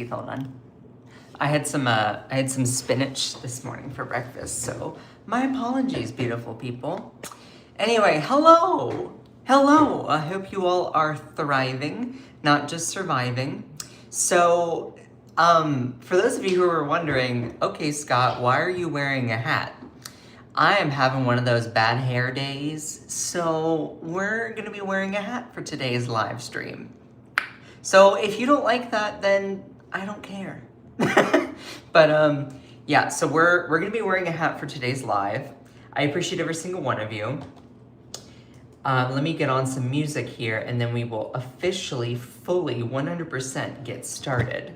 Hold on. I had some spinach this morning for breakfast, so my apologies, beautiful people. Anyway, hello. I hope you all are thriving, not just surviving. So, for those of you who are wondering, okay, Scott, why are you wearing a hat? I am having one of those bad hair days, so we're gonna be wearing a hat for today's live stream. So if you don't like that, then I don't care. But yeah, so we're gonna be wearing a hat for today's live. I appreciate every single one of you. Let me get on some music here, and then we will officially, fully, 100% get started.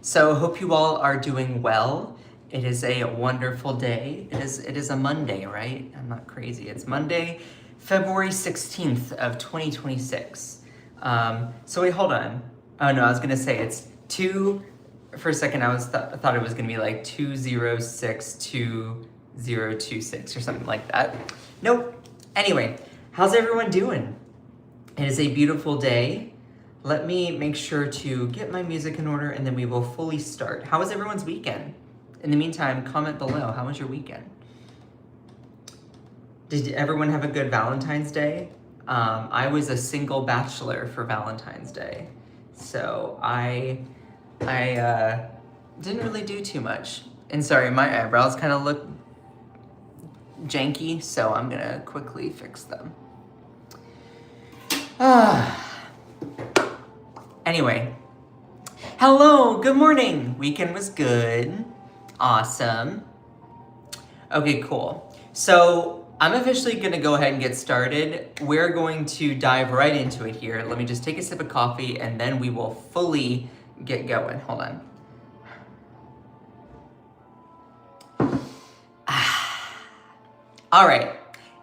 So hope you all are doing well. It is a wonderful day. It is a Monday, right? I'm not crazy. It's Monday, February 16th of 2026. So wait, hold on. Oh no, I was gonna say it's for a second I thought it was gonna be like 2062026 or something like that. Nope. Anyway, how's everyone doing? It is a beautiful day. Let me make sure to get my music in order and then we will fully start. How was everyone's weekend? In the meantime, comment below. How was your weekend? Did everyone have a good Valentine's Day? I was a single bachelor for Valentine's Day, so I didn't really do too much. And sorry, my eyebrows kind of look janky, so I'm gonna quickly fix them. Anyway, hello, good morning. Weekend was good. Awesome. Okay, cool. So I'm officially gonna go ahead and get started. We're going to dive right into it here. Let me just take a sip of coffee and then we will fully get going. Hold on. All right,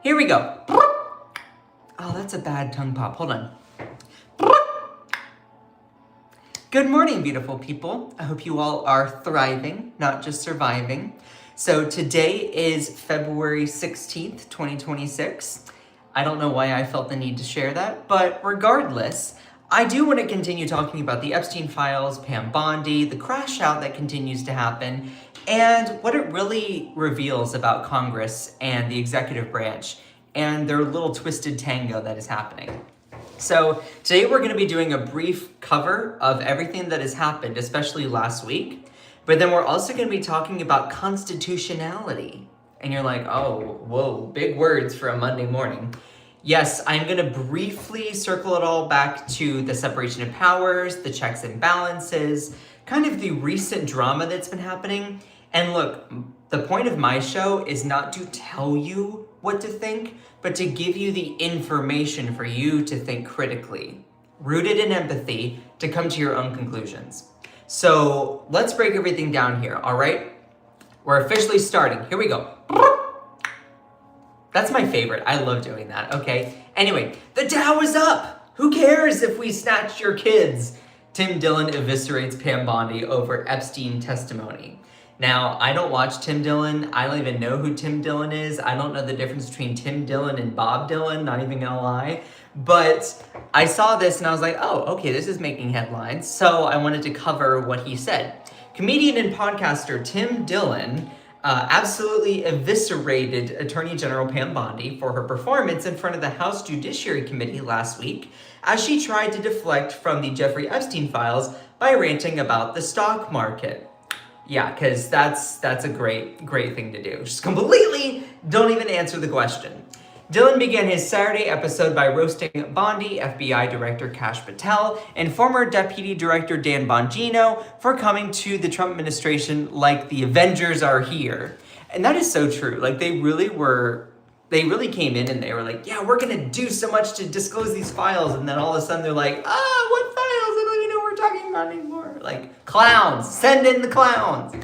here we go. Oh, that's a bad tongue pop. Hold on. Good morning, beautiful people. I hope you all are thriving, not just surviving. So today is February 16th, 2026. I don't know why I felt the need to share that, but regardless, I do want to continue talking about the Epstein files, Pam Bondi, the crash out that continues to happen, and what it really reveals about Congress and the executive branch and their little twisted tango that is happening. So today we're going to be doing a brief cover of everything that has happened, especially last week. But then we're also going to be talking about constitutionality. And you're like, oh, whoa, big words for a Monday morning. Yes, I'm going to briefly circle it all back to the separation of powers, the checks and balances, kind of the recent drama that's been happening. And look, the point of my show is not to tell you what to think, but to give you the information for you to think critically, rooted in empathy, to come to your own conclusions. So let's break everything down here, all right? We're officially starting. Here we go. That's my favorite. I love doing that, okay? Anyway, the Dow is up. Who cares if we snatched your kids? Tim Dillon eviscerates Pam Bondi over Epstein testimony. Now, I don't watch Tim Dillon. I don't even know who Tim Dillon is. I don't know the difference between Tim Dillon and Bob Dylan, not even gonna lie. But I saw this and I was like, oh, okay, this is making headlines. So I wanted to cover what he said. Comedian and podcaster Tim Dillon absolutely eviscerated Attorney General Pam Bondi for her performance in front of the House Judiciary Committee last week as she tried to deflect from the Jeffrey Epstein files by ranting about the stock market. Yeah, because that's a great thing to do. Just completely don't even answer the question. Dillon began his Saturday episode by roasting Bondi, FBI Director Kash Patel, and former Deputy Director Dan Bongino for coming to the Trump administration like the Avengers are here. And that is so true. Like, they really came in and they were like, yeah, we're gonna do so much to disclose these files. And then all of a sudden they're like, what files? I don't even know what we're talking about anymore. Like, clowns, send in the clowns.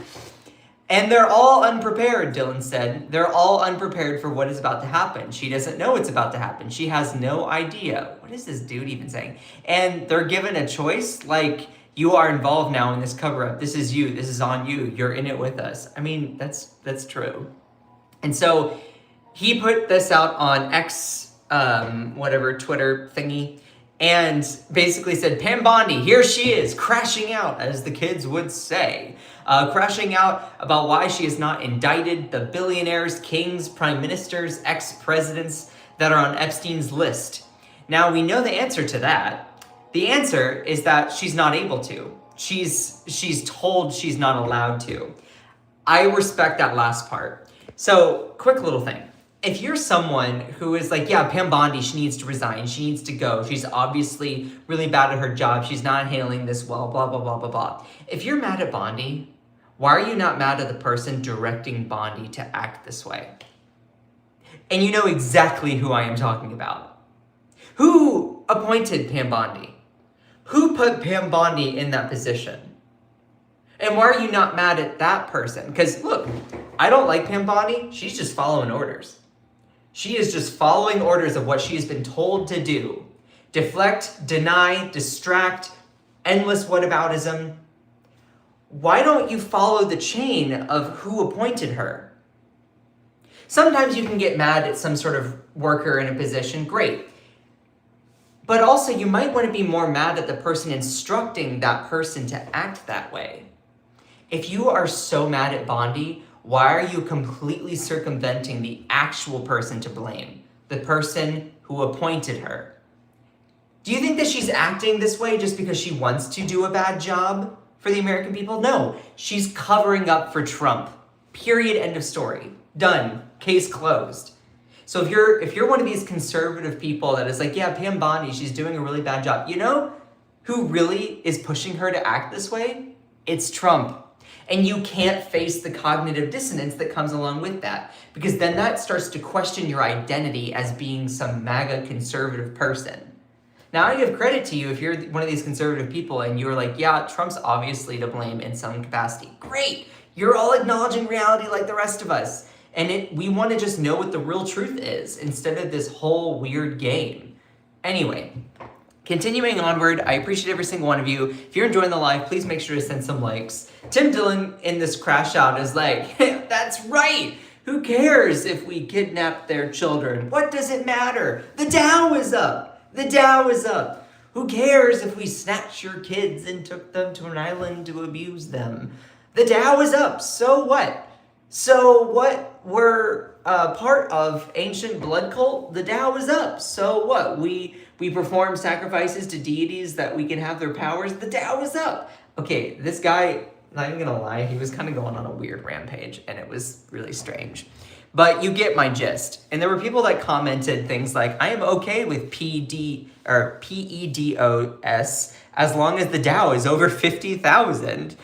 And they're all unprepared, Dillon said. They're all unprepared for what is about to happen. She doesn't know what's about to happen. She has no idea. What is this dude even saying? And they're given a choice, like, you are involved now in this cover-up. This is you. This is on you. You're in it with us. I mean, that's true. And so he put this out on X, whatever, Twitter thingy, and basically said, Pam Bondi, here she is, crashing out, as the kids would say. Crashing out about why she has not indicted the billionaires, kings, prime ministers, ex-presidents that are on Epstein's list. Now, we know the answer to that. The answer is that she's not able to. She's told she's not allowed to. I respect that last part. So, quick little thing. If you're someone who is like, yeah, Pam Bondi, she needs to resign, she needs to go, she's obviously really bad at her job, she's not handling this well, blah, blah, blah, blah, blah. If you're mad at Bondi, why are you not mad at the person directing Bondi to act this way? And you know exactly who I am talking about. Who appointed Pam Bondi? Who put Pam Bondi in that position? And why are you not mad at that person? Because look, I don't like Pam Bondi, she's just following orders. She is just following orders of what she has been told to do. Deflect, deny, distract, endless whataboutism. Why don't you follow the chain of who appointed her? Sometimes you can get mad at some sort of worker in a position, great. But also you might want to be more mad at the person instructing that person to act that way. If you are so mad at Bondi, why are you completely circumventing the actual person to blame? The person who appointed her? Do you think that she's acting this way just because she wants to do a bad job for the American people? No, she's covering up for Trump. Period, end of story. Done. Case closed. So if you're one of these conservative people that is like, yeah, Pam Bondi, she's doing a really bad job. You know who really is pushing her to act this way? It's Trump. And you can't face the cognitive dissonance that comes along with that. Because then that starts to question your identity as being some MAGA conservative person. Now, I give credit to you if you're one of these conservative people and you're like, yeah, Trump's obviously to blame in some capacity. Great! You're all acknowledging reality like the rest of us. And we want to just know what the real truth is instead of this whole weird game. Anyway, continuing onward, I appreciate every single one of you. If you're enjoying the live, please make sure to send some likes. Tim Dillon in this crash out is like, hey, that's right. Who cares if we kidnap their children? What does it matter? The Dow is up. The Dow is up. Who cares if we snatched your kids and took them to an island to abuse them? The Dow is up. So what? So what? We're part of ancient blood cult. The Dow is up. So what? We perform sacrifices to deities that we can have their powers. The Dow is up. Okay, this guy, not even gonna lie, he was kind of going on a weird rampage, and it was really strange. But you get my gist. And there were people that commented things like, I am okay with PEDOS as long as the Dow is over 50,000.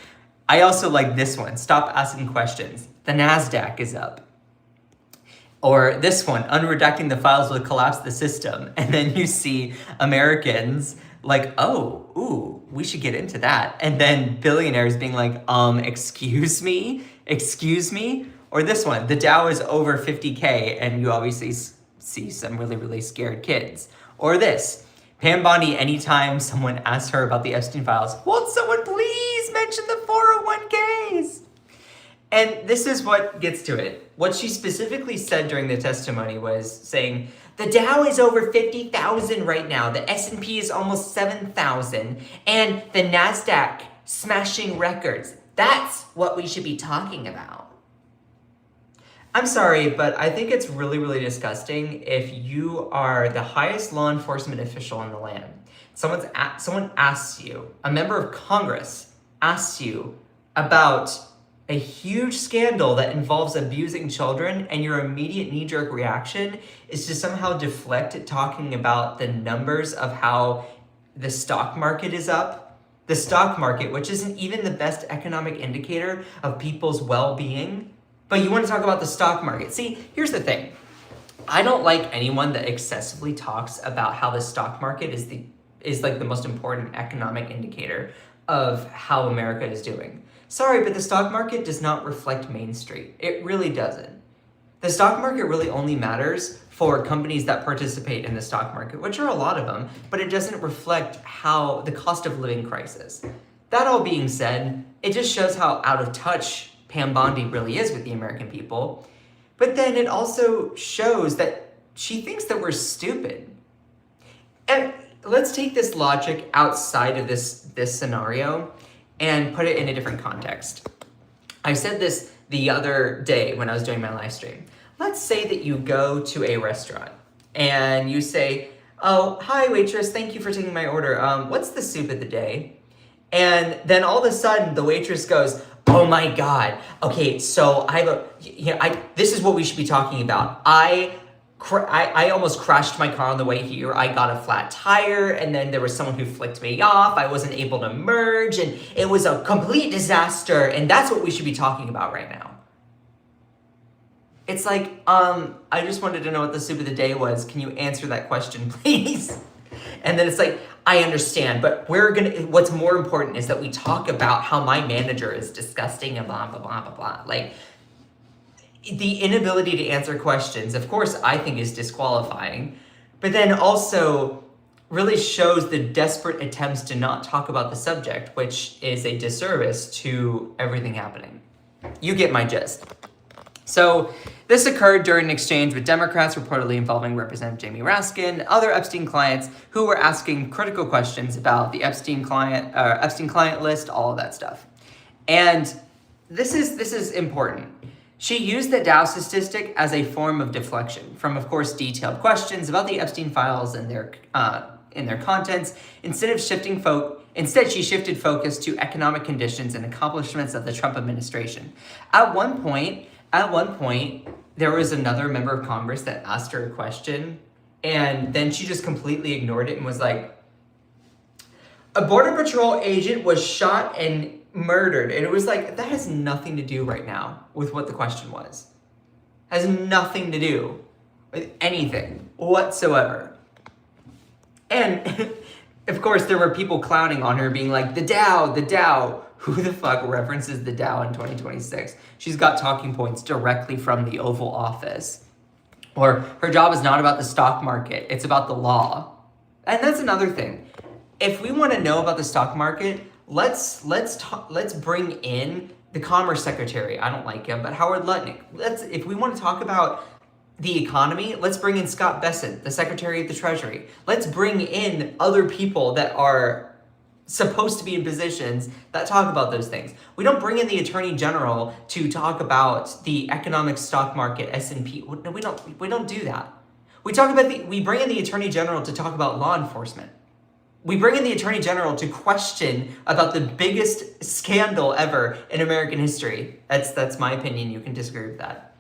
I also like this one. Stop asking questions. The NASDAQ is up. Or this one, unredacting the files will collapse the system. And then you see Americans like, oh, ooh, we should get into that. And then billionaires being like, excuse me? Excuse me? Or this one, the Dow is over 50K, and you obviously see some really, really scared kids. Or this, Pam Bondi, anytime someone asks her about the Epstein files, won't someone please mention the 401ks? And this is what gets to it. What she specifically said during the testimony was saying, the Dow is over 50,000 right now. The S&P is almost 7,000. And the NASDAQ smashing records. That's what we should be talking about. I'm sorry, but I think it's really, really disgusting if you are the highest law enforcement official in the land. Someone asks you, a member of Congress asks you about a huge scandal that involves abusing children, and your immediate knee-jerk reaction is to somehow deflect it talking about the numbers of how the stock market is up. The stock market, which isn't even the best economic indicator of people's well-being, but you want to talk about the stock market. See, here's the thing. I don't like anyone that excessively talks about how the stock market is like the most important economic indicator of how America is doing. Sorry, but the stock market does not reflect Main Street. It really doesn't. The stock market really only matters for companies that participate in the stock market, which are a lot of them, but it doesn't reflect how the cost of living crisis. That all being said, it just shows how out of touch Pam Bondi really is with the American people. But then it also shows that she thinks that we're stupid. And let's take this logic outside of this scenario and put it in a different context. I said this the other day when I was doing my live stream. Let's say that you go to a restaurant and you say, "Oh, hi waitress, thank you for taking my order. What's the soup of the day?" And then all of a sudden the waitress goes, "Oh my God. Okay, so this is what we should be talking about. I almost crashed my car on the way here. I got a flat tire, and then there was someone who flicked me off. I wasn't able to merge, and it was a complete disaster, and that's what we should be talking about right now." It's like, I just wanted to know what the soup of the day was. Can you answer that question, please? And then it's like, I understand, but what's more important is that we talk about how my manager is disgusting and blah, blah, blah, blah, blah. Like, the inability to answer questions, of course, I think is disqualifying, but then also really shows the desperate attempts to not talk about the subject, which is a disservice to everything happening. You get my gist. So this occurred during an exchange with Democrats reportedly involving Representative Jamie Raskin, other Epstein clients who were asking critical questions about the Epstein client list, all of that stuff. And this is important. She used the Dow statistic as a form of deflection from, of course, detailed questions about the Epstein files and their contents. Instead, she shifted focus to economic conditions and accomplishments of the Trump administration. At one point, there was another member of Congress that asked her a question, and then she just completely ignored it and was like, "A Border Patrol agent was shot and murdered." And it was like, that has nothing to do right now with what the question was. Has nothing to do with anything whatsoever. And of course, there were people clowning on her, being like, the Dow. Who the fuck references the Dow in 2026? She's got talking points directly from the Oval Office. Or her job is not about the stock market, it's about the law. And that's another thing. If we want to know about the stock market, let's bring in the Commerce Secretary. I don't like him, but Howard Lutnick. If we want to talk about the economy, let's bring in Scott Bessent, the Secretary of the Treasury. Let's bring in other people that are supposed to be in positions that talk about those things. We don't bring in the Attorney General to talk about the economic stock market, S&P. No, we don't do that. We bring in the Attorney General to talk about law enforcement. We bring in the Attorney General to question about the biggest scandal ever in American history. That's my opinion. You can disagree with that.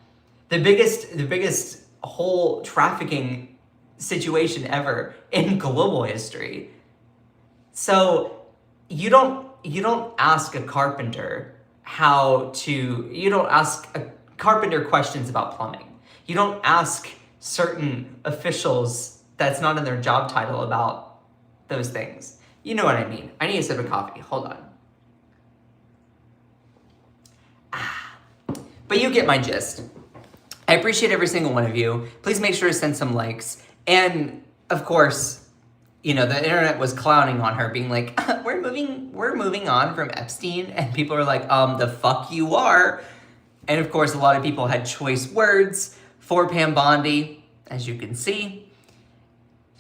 The biggest whole trafficking situation ever in global history. So you don't ask a carpenter you don't ask a carpenter questions about plumbing. You don't ask certain officials that's not in their job title about those things. You know what I mean. I need a sip of coffee. Hold on. But you get my gist. I appreciate every single one of you. Please make sure to send some likes. And of course, the internet was clowning on her, being like, we're moving on from Epstein. And people are like, the fuck you are. And of course, a lot of people had choice words for Pam Bondi, as you can see.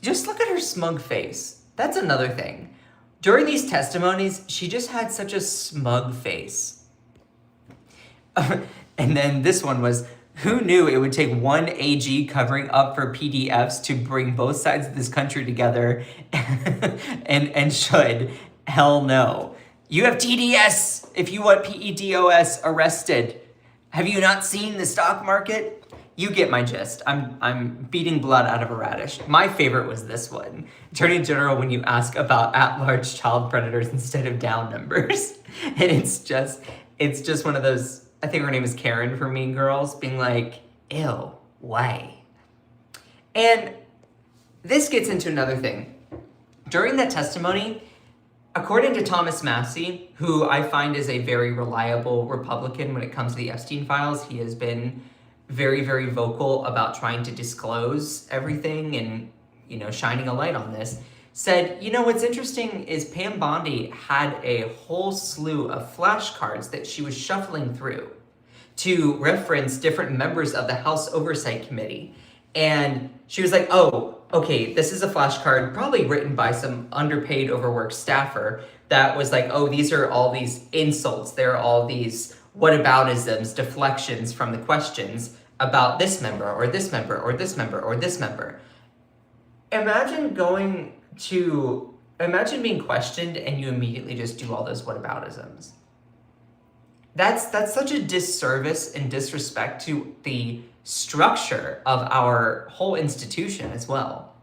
Just look at her smug face. That's another thing. During these testimonies, she just had such a smug face. And then this one was, who knew it would take one AG covering up for PDFs to bring both sides of this country together and should? Hell no. You have TDS if you want PEDOS arrested. Have you not seen the stock market? You get my gist. I'm beating blood out of a radish. My favorite was this one. Attorney General, when you ask about at-large child predators instead of down numbers. And it's just one of those, I think her name is Karen from Mean Girls, being like, ew, why? And this gets into another thing. During that testimony, according to Thomas Massey, who I find is a very reliable Republican when it comes to the Epstein files, he has been very, very vocal about trying to disclose everything and, shining a light on this, said, what's interesting is Pam Bondi had a whole slew of flashcards that she was shuffling through to reference different members of the House Oversight Committee. And she was like, oh, okay, this is a flashcard probably written by some underpaid, overworked staffer that was like, oh, these are all these insults. There are all these whataboutisms, deflections from the questions about this member or this member or this member or this member. Imagine being questioned and you immediately just do all those whataboutisms. That's such a disservice and disrespect to the structure of our whole institution as well.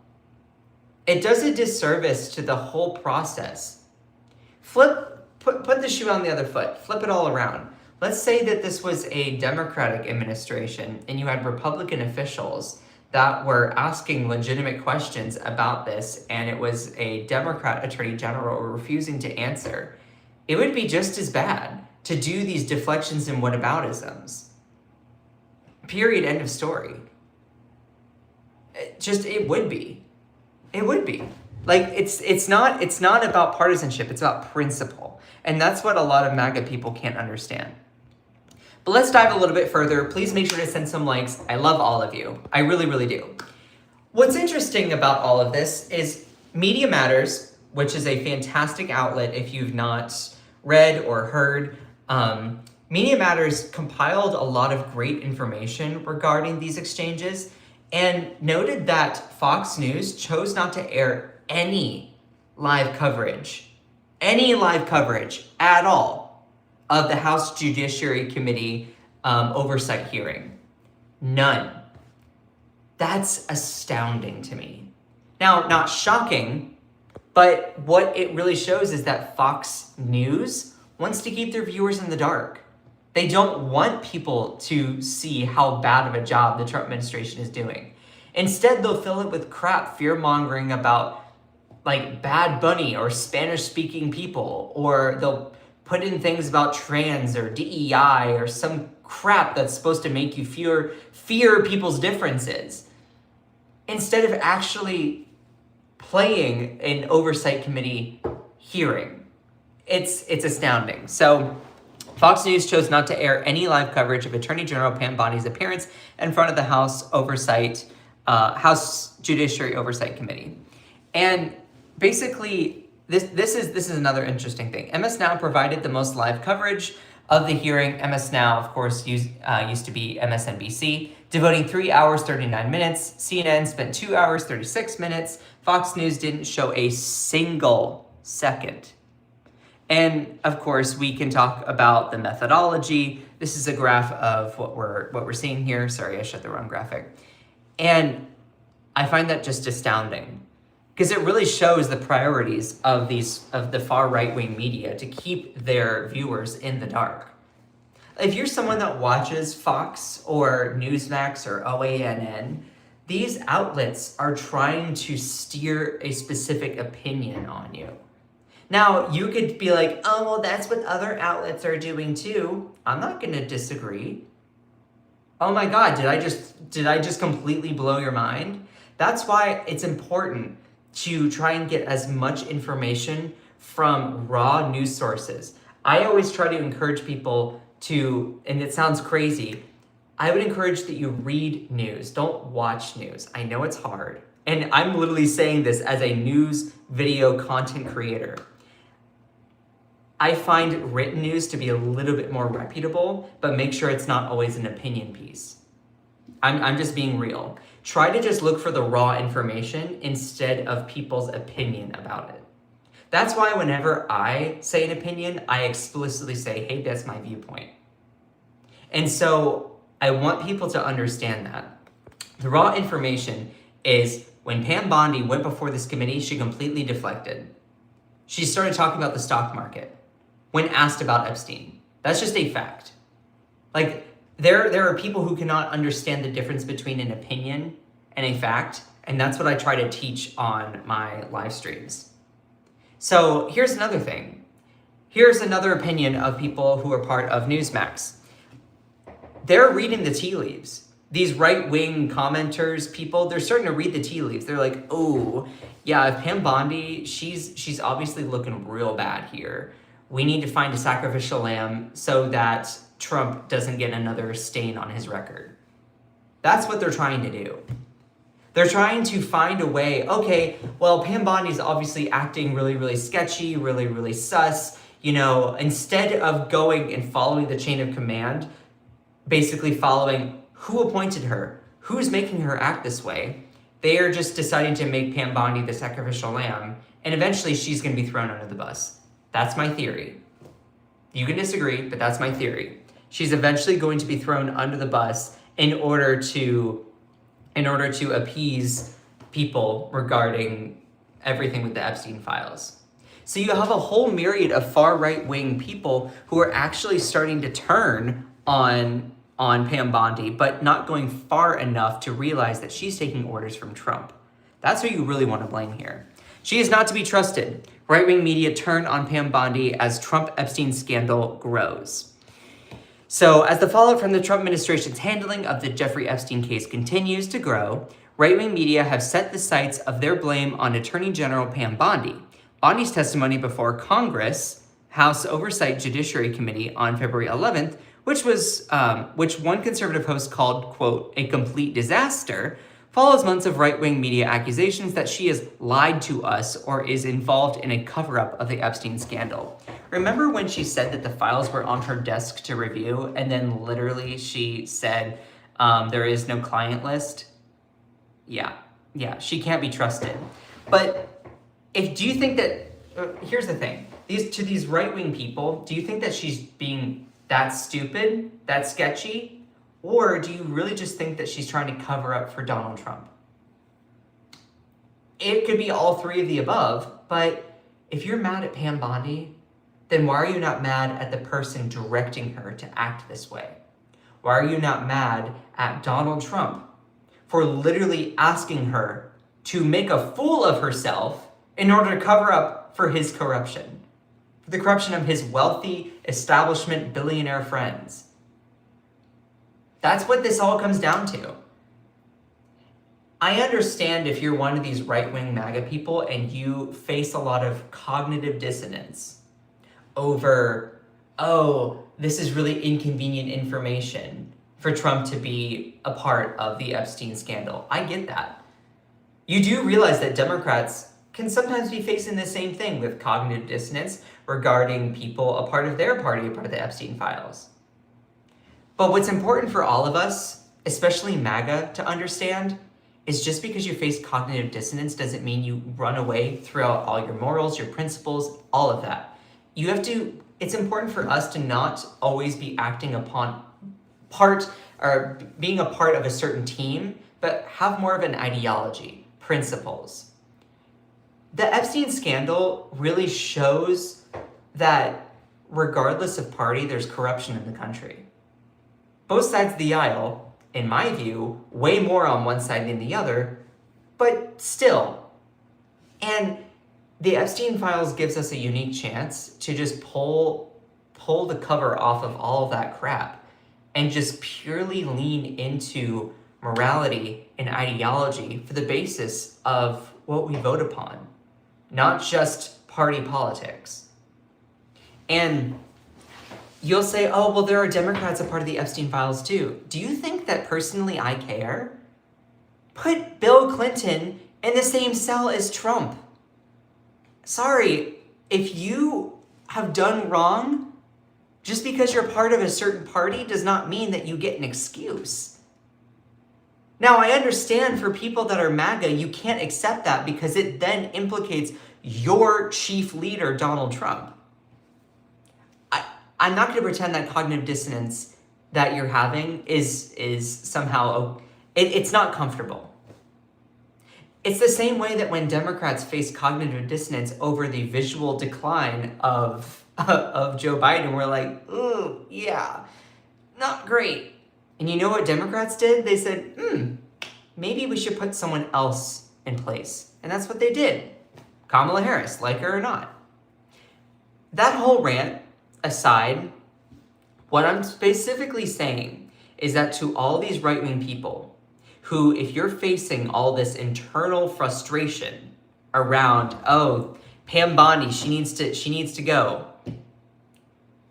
It does a disservice to the whole process. Put the shoe on the other foot, flip it all around. Let's say that this was a Democratic administration and you had Republican officials that were asking legitimate questions about this, and it was a Democrat attorney general refusing to answer. It would be just as bad to do these deflections and whataboutisms. Period, end of story. It would be. It would be. Like, it's not about partisanship, it's about principle. And that's what a lot of MAGA people can't understand. But let's dive a little bit further. Please make sure to send some likes. I love all of you. I really, really do. What's interesting about all of this is Media Matters, which is a fantastic outlet if you've not read or heard. Media Matters compiled a lot of great information regarding these exchanges and noted that Fox News chose not to air any live coverage at all of the House Judiciary Committee oversight hearing. None. That's astounding to me. Now, not shocking, but what it really shows is that Fox News wants to keep their viewers in the dark. They don't want people to see how bad of a job the Trump administration is doing. Instead, they'll fill it with crap, fear-mongering about like Bad Bunny or Spanish-speaking people, or they'll put in things about trans or DEI or some crap that's supposed to make you fear people's differences, instead of actually playing an oversight committee hearing. It's astounding. So Fox News chose not to air any live coverage of Attorney General Pam Bondi's appearance in front of the House Judiciary Oversight Committee. And basically, this is another interesting thing. MS Now provided the most live coverage of the hearing. MS Now, of course, used to be MSNBC, devoting 3 hours, 39 minutes. CNN spent 2 hours, 36 minutes. Fox News didn't show a single second. And of course, we can talk about the methodology. This is a graph of what we're seeing here. Sorry, I shut the wrong graphic. And I find that just astounding, because it really shows the priorities of the far right-wing media to keep their viewers in the dark. If you're someone that watches Fox or Newsmax or OANN, these outlets are trying to steer a specific opinion on you. Now, you could be like, oh, well, that's what other outlets are doing too. I'm not going to disagree. Oh my God, did I just completely blow your mind? That's why it's important to try and get as much information from raw news sources. I always try to encourage people to, and it sounds crazy, I would encourage that you read news, don't watch news. I know it's hard. And I'm literally saying this as a news video content creator. I find written news to be a little bit more reputable, but make sure it's not always an opinion piece. I'm just being real. Try to just look for the raw information instead of people's opinion about it. That's why whenever I say an opinion, I explicitly say, hey, that's my viewpoint. And so I want people to understand that. The raw information is when Pam Bondi went before this committee, she completely deflected. She started talking about the stock market when asked about Epstein. That's just a fact. Like, there are people who cannot understand the difference between an opinion and a fact, and that's what I try to teach on my live streams. So here's another thing. Here's another opinion of people who are part of Newsmax. They're reading the tea leaves. These right-wing commenters, people, they're starting to read the tea leaves. They're like, oh, yeah, if Pam Bondi, she's obviously looking real bad here. We need to find a sacrificial lamb so that Trump doesn't get another stain on his record. That's what they're trying to do. They're trying to find a way, okay, well, Pam Bondi's obviously acting really, really sketchy, really, really sus. You know, instead of going and following the chain of command, basically following who appointed her, who's making her act this way, they are just deciding to make Pam Bondi the sacrificial lamb, and eventually she's going to be thrown under the bus. That's my theory. You can disagree, but that's my theory. She's eventually going to be thrown under the bus in order to appease people regarding everything with the Epstein files. So you have a whole myriad of far right-wing people who are actually starting to turn on Pam Bondi, but not going far enough to realize that she's taking orders from Trump. That's who you really want to blame here. She is not to be trusted. Right-wing media turn on Pam Bondi as Trump-Epstein scandal grows. So as the fallout from the Trump administration's handling of the Jeffrey Epstein case continues to grow, right-wing media have set the sights of their blame on Attorney General Pam Bondi. Bondi's testimony before Congress, House Oversight Judiciary Committee on February 11th, which one conservative host called, quote, a complete disaster, follows months of right-wing media accusations that she has lied to us or is involved in a cover-up of the Epstein scandal. Remember when she said that the files were on her desk to review, and then literally she said there is no client list? Yeah, she can't be trusted. But do you think that, here's the thing, these right-wing people, do you think that she's being that stupid, that sketchy? Or do you really just think that she's trying to cover up for Donald Trump? It could be all three of the above, but if you're mad at Pam Bondi, then why are you not mad at the person directing her to act this way? Why are you not mad at Donald Trump for literally asking her to make a fool of herself in order to cover up for his corruption? For the corruption of his wealthy establishment billionaire friends. That's what this all comes down to. I understand if you're one of these right-wing MAGA people and you face a lot of cognitive dissonance over, oh, this is really inconvenient information for Trump to be a part of the Epstein scandal. I get that. You do realize that Democrats can sometimes be facing the same thing with cognitive dissonance regarding people a part of their party, a part of the Epstein files. But what's important for all of us, especially MAGA, to understand is just because you face cognitive dissonance doesn't mean you run away, throw out all your morals, your principles, all of that. It's important for us to not always be acting upon being a part of a certain team, but have more of an ideology, principles. The Epstein scandal really shows that regardless of party, there's corruption in the country. Both sides of the aisle, in my view, way more on one side than the other, but still. And the Epstein files gives us a unique chance to just pull the cover off of all of that crap and just purely lean into morality and ideology for the basis of what we vote upon, not just party politics. And you'll say, oh, well, there are Democrats a part of the Epstein files too. Do you think that personally I care? Put Bill Clinton in the same cell as Trump. Sorry, if you have done wrong, just because you're part of a certain party does not mean that you get an excuse. Now, I understand for people that are MAGA, you can't accept that because it then implicates your chief leader, Donald Trump. I'm not going to pretend that cognitive dissonance that you're having is somehow, it's not comfortable. It's the same way that when Democrats face cognitive dissonance over the visual decline of Joe Biden, we're like, ooh, yeah, not great. And you know what Democrats did? They said, maybe we should put someone else in place. And that's what they did. Kamala Harris, like her or not. That whole rant aside, what I'm specifically saying is that to all these right-wing people who, if you're facing all this internal frustration around, oh, Pam Bondi, she needs to go,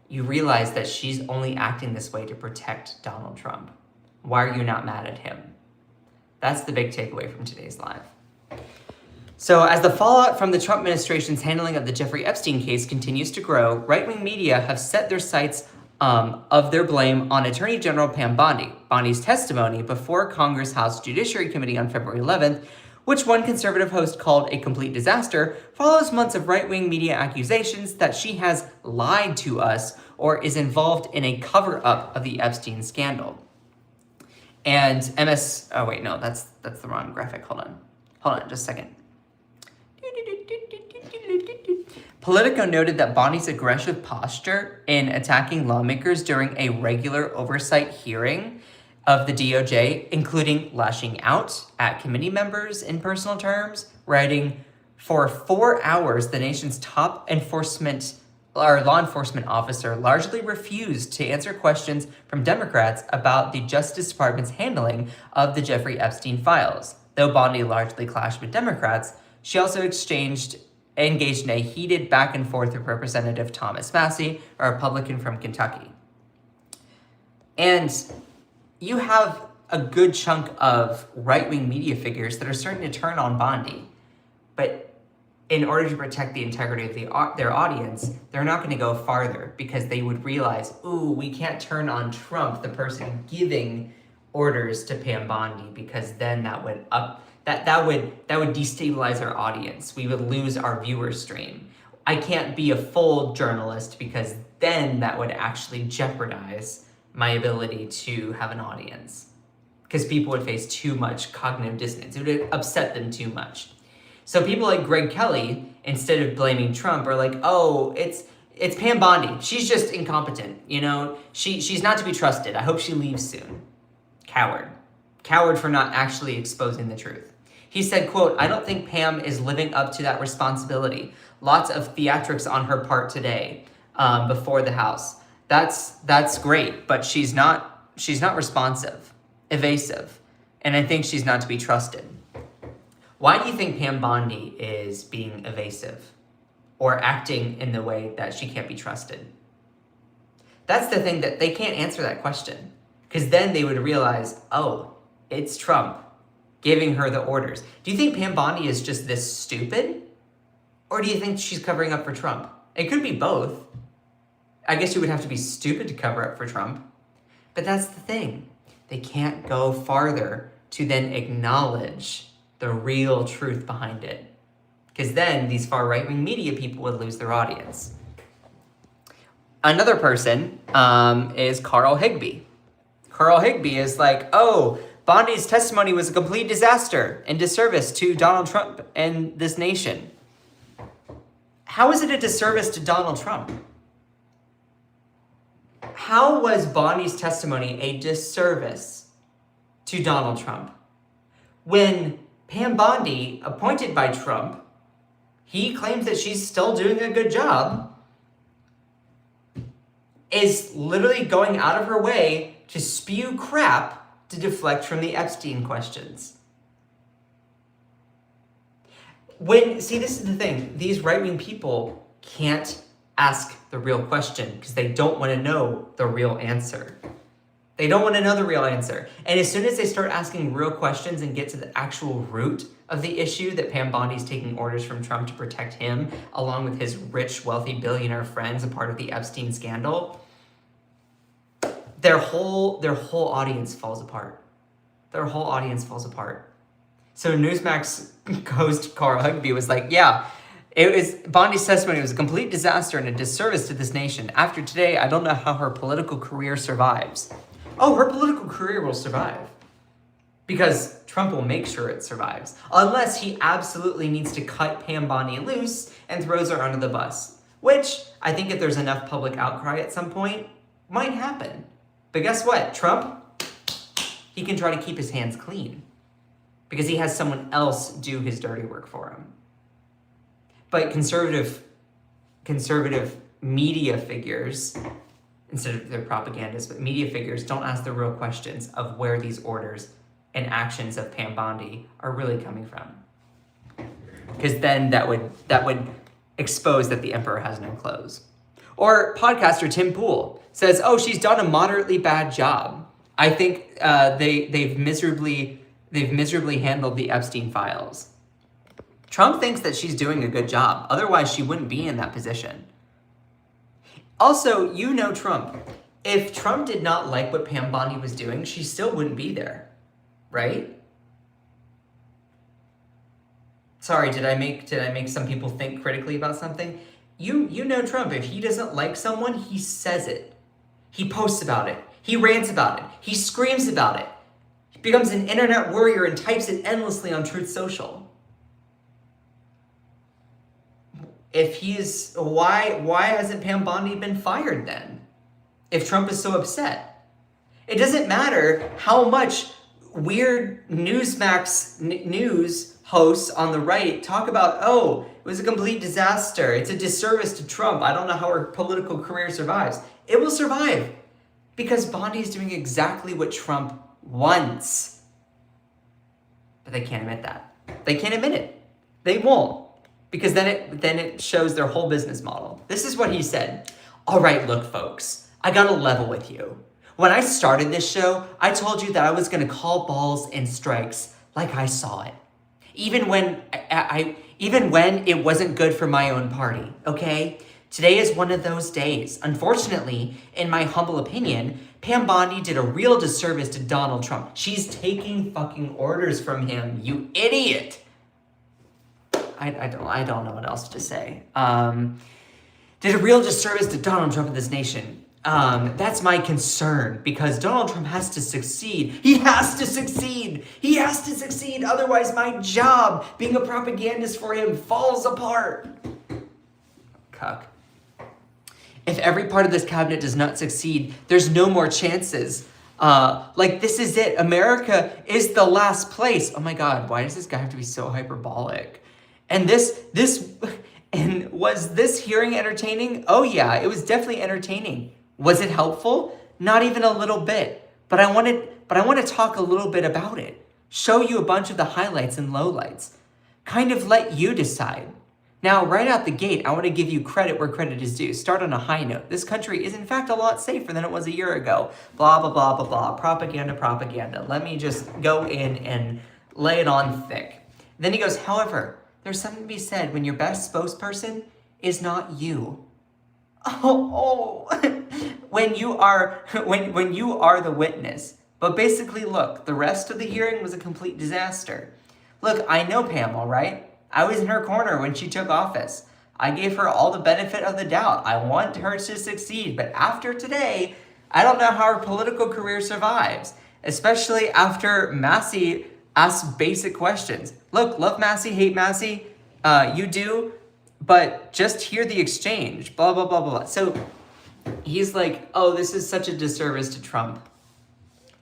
you realize that she's only acting this way to protect Donald Trump. Why are you not mad at him? That's the big takeaway from today's live. So as the fallout from the Trump administration's handling of the Jeffrey Epstein case continues to grow, right-wing media have set their sights of their blame on Attorney General Pam Bondi. Bondi's testimony before Congress House Judiciary Committee on February 11th, which one conservative host called a complete disaster, follows months of right-wing media accusations that she has lied to us or is involved in a cover-up of the Epstein scandal. And that's the wrong graphic. Hold on just a second. Politico noted that Bondi's aggressive posture in attacking lawmakers during a regular oversight hearing of the DOJ, including lashing out at committee members in personal terms, writing, "For 4 hours, the nation's top law enforcement officer largely refused to answer questions from Democrats about the Justice Department's handling of the Jeffrey Epstein files." Though Bondi largely clashed with Democrats, she also engaged in a heated back and forth with Representative Thomas Massie, a Republican from Kentucky. And you have a good chunk of right-wing media figures that are starting to turn on Bondi. But in order to protect the integrity of their audience, they're not going to go farther because they would realize, we can't turn on Trump, the person giving orders to Pam Bondi, because then that would destabilize our audience. We would lose our viewer stream. I can't be a full journalist because then that would actually jeopardize my ability to have an audience, because people would face too much cognitive dissonance. It would upset them too much. So people like Greg Kelly, instead of blaming Trump, are like, it's Pam Bondi. She's just incompetent. She's not to be trusted. I hope she leaves soon. Coward for not actually exposing the truth. He said, quote, "I don't think Pam is living up to that responsibility. Lots of theatrics on her part today before the House. That's great, but she's not responsive, evasive, and I think she's not to be trusted." Why do you think Pam Bondi is being evasive or acting in the way that she can't be trusted? That's the thing, that they can't answer that question, because then they would realize, it's Trump giving her the orders. Do you think Pam Bondi is just this stupid? Or do you think she's covering up for Trump? It could be both. I guess you would have to be stupid to cover up for Trump. But that's the thing. They can't go farther to then acknowledge the real truth behind it, because then these far right-wing media people would lose their audience. Another person is Carl Higbie. Carl Higbie is like, Bondi's testimony was a complete disaster and disservice to Donald Trump and this nation. How is it a disservice to Donald Trump? How was Bondi's testimony a disservice to Donald Trump? When Pam Bondi, appointed by Trump, he claims that she's still doing a good job, is literally going out of her way to spew crap to deflect from the Epstein questions. This is the thing. These right-wing people can't ask the real question because they don't want to know the real answer. They don't want to know the real answer. And as soon as they start asking real questions and get to the actual root of the issue, that Pam Bondi's taking orders from Trump to protect him, along with his rich, wealthy billionaire friends, a part of the Epstein scandal, their whole audience falls apart. Their whole audience falls apart. So Newsmax host Carl Higbie was like, Bondi's testimony was a complete disaster and a disservice to this nation. After today, I don't know how her political career survives. Her political career will survive, because Trump will make sure it survives, unless he absolutely needs to cut Pam Bondi loose and throws her under the bus, which I think if there's enough public outcry at some point, might happen. But guess what? Trump, he can try to keep his hands clean because he has someone else do his dirty work for him. But conservative media figures, instead of their propagandists, but media figures don't ask the real questions of where these orders and actions of Pam Bondi are really coming from. Because then that would expose that the emperor has no clothes. Or podcaster Tim Pool says, she's done a moderately bad job. I think they've they've miserably handled the Epstein files. Trump thinks that she's doing a good job. Otherwise, she wouldn't be in that position. Also, you know Trump. If Trump did not like what Pam Bondi was doing, she still wouldn't be there, right? Sorry, did I make some people think critically about something? You know Trump. If he doesn't like someone, he says it. He posts about it. He rants about it. He screams about it. He becomes an internet warrior and types it endlessly on Truth Social. If he's, why hasn't Pam Bondi been fired then? If Trump is so upset. It doesn't matter how much weird Newsmax news hosts on the right talk about, oh, it was a complete disaster. It's a disservice to Trump. I don't know how her political career survives. It will survive because Bondi is doing exactly what Trump wants. But they can't admit that. They can't admit it. They won't. Because then it shows their whole business model. This is what he said. All right, look, folks, I got to level with you. When I started this show, I told you that I was going to call balls and strikes like I saw it. Even when it wasn't good for my own party, okay? Today is one of those days. Unfortunately, in my humble opinion, Pam Bondi did a real disservice to Donald Trump. She's taking fucking orders from him, you idiot. I don't know what else to say. Did a real disservice to Donald Trump in this nation. That's my concern because Donald Trump has to succeed. He has to succeed. He has to succeed. Otherwise, my job being a propagandist for him falls apart. Cuck. If every part of this cabinet does not succeed, there's no more chances. This is it. America is the last place. Oh my God, why does this guy have to be so hyperbolic? And was this hearing entertaining? Oh yeah, it was definitely entertaining. Was it helpful? Not even a little bit. But I want to talk a little bit about it. Show you a bunch of the highlights and lowlights. Kind of let you decide. Now, right out the gate, I want to give you credit where credit is due. Start on a high note. This country is in fact a lot safer than it was a year ago. Blah, blah, blah, blah, blah. Propaganda. Let me just go in and lay it on thick. Then he goes, however, there's something to be said when your best spokesperson is not you. When you are the witness. But basically, look, the rest of the hearing was a complete disaster. Look, I know Pam, all right? I was in her corner when she took office. I gave her all the benefit of the doubt. I want her to succeed. But after today, I don't know how her political career survives, especially after Massey asks basic questions. Look, love Massey, hate Massey. You do, but just hear the exchange. Blah, blah, blah, blah, blah. So he's like, oh, this is such a disservice to Trump.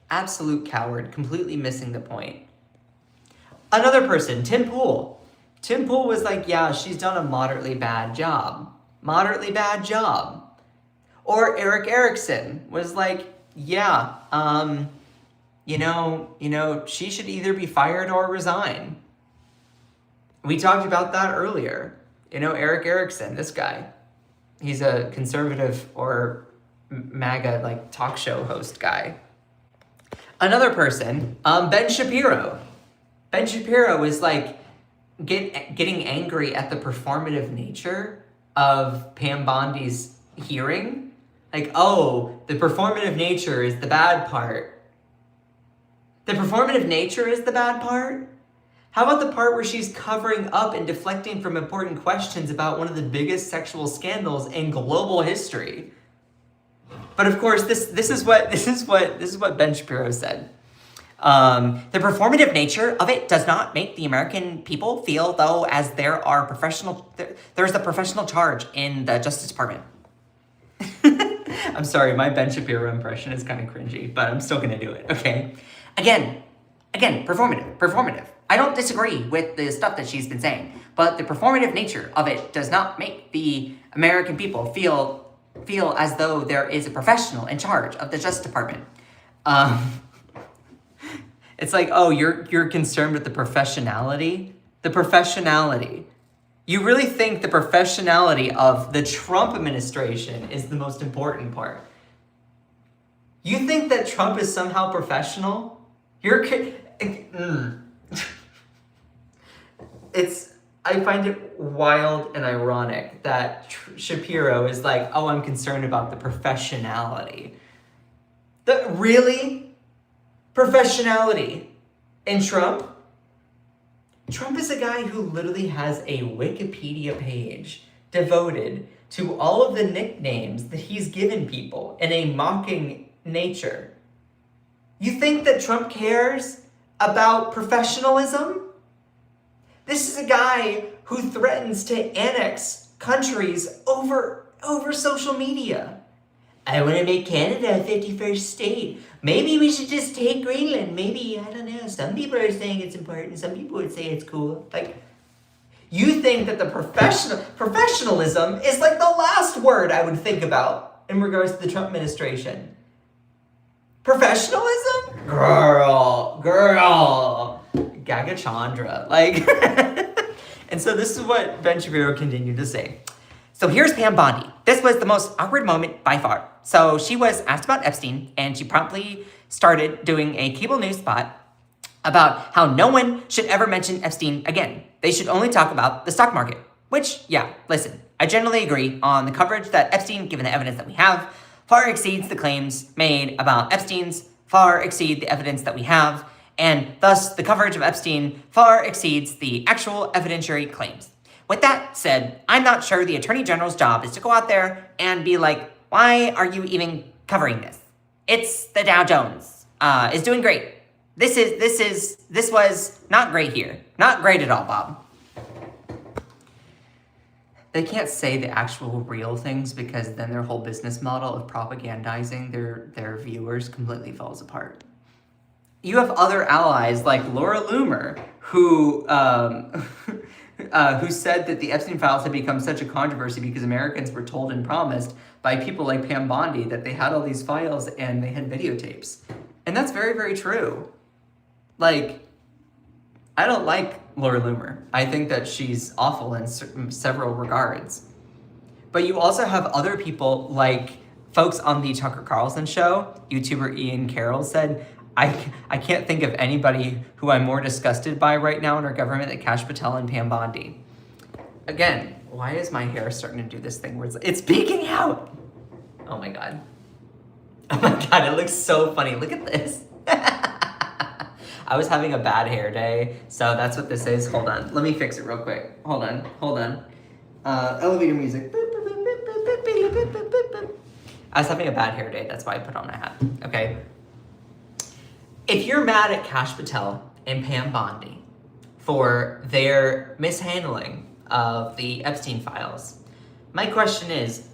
Absolute coward, completely missing the point. Another person, Tim Pool. Tim Pool was like, yeah, she's done a moderately bad job. Moderately bad job. Or Eric Erickson was like, yeah, she should either be fired or resign. We talked about that earlier. Eric Erickson, this guy. He's a conservative or MAGA talk show host guy. Another person, Ben Shapiro. Ben Shapiro is getting angry at the performative nature of Pam Bondi's hearing. The performative nature is the bad part. The performative nature is the bad part? How about the part where she's covering up and deflecting from important questions about one of the biggest sexual scandals in global history? But of course, this is what Ben Shapiro said. The performative nature of it does not make the American people feel though as there's a professional charge in the Justice Department. I'm sorry, my Ben Shapiro impression is kind of cringy, but I'm still gonna do it, okay? Again, performative. I don't disagree with the stuff that she's been saying, but the performative nature of it does not make the American people feel as though there is a professional in charge of the Justice Department. It's like, oh, you're concerned with the professionality? The professionality. You really think the professionality of the Trump administration is the most important part? You think that Trump is somehow professional? I find it wild and ironic that Shapiro is like, oh, I'm concerned about the professionality. Really? Professionality in Trump? Trump is a guy who literally has a Wikipedia page devoted to all of the nicknames that he's given people in a mocking nature. You think that Trump cares about professionalism? This is a guy who threatens to annex countries over social media. I want to make Canada a 51st state. Maybe we should just take Greenland. Maybe, I don't know. Some people are saying it's important. Some people would say it's cool. Like, you think that the professionalism is like the last word I would think about in regards to the Trump administration. Professionalism? Girl. Gaga Chandra. Like, and so this is what Ben Shapiro continued to say. So here's Pam Bondi. This was the most awkward moment by far. So she was asked about Epstein, and she promptly started doing a cable news spot about how no one should ever mention Epstein again. They should only talk about the stock market. Which, yeah, listen, I generally agree on the coverage that Epstein, given the evidence that we have, far exceeds the claims made about Epstein's, far exceed the evidence that we have, and thus the coverage of Epstein far exceeds the actual evidentiary claims. With that said, I'm not sure the Attorney General's job is to go out there and be like, why are you even covering this? It's the Dow Jones is doing great. This was not great here. Not great at all, Bob. They can't say the actual real things because then their whole business model of propagandizing their viewers completely falls apart. You have other allies like Laura Loomer, who said that the Epstein files had become such a controversy because Americans were told and promised by people like Pam Bondi that they had all these files and they had videotapes. And that's very, very true. Like, I don't like Laura Loomer. I think that she's awful in several regards. But you also have other people like folks on the Tucker Carlson show. YouTuber Ian Carroll said, I can't think of anybody who I'm more disgusted by right now in our government than Kash Patel and Pam Bondi. Again, why is my hair starting to do this thing where it's peeking out? Oh my God. Oh my God, it looks so funny. Look at this. I was having a bad hair day, so that's what this is. Hold on, let me fix it real quick. Hold on. Elevator music. I was having a bad hair day, that's why I put on a hat, okay? If you're mad at Kash Patel and Pam Bondi for their mishandling of the Epstein files, my question is,